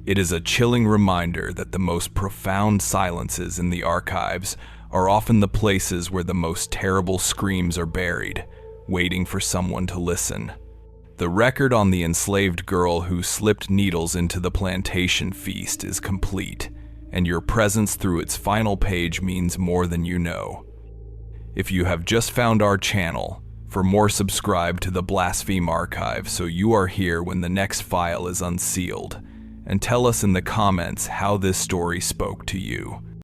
It is a chilling reminder that the most profound silences in the archives are often the places where the most terrible screams are buried, waiting for someone to listen. The record on the enslaved girl who slipped needles into the plantation feast is complete, and your presence through its final page means more than you know. If you have just found our channel, for more subscribe to the Blaspheme Archive so you are here when the next file is unsealed, and tell us in the comments how this story spoke to you.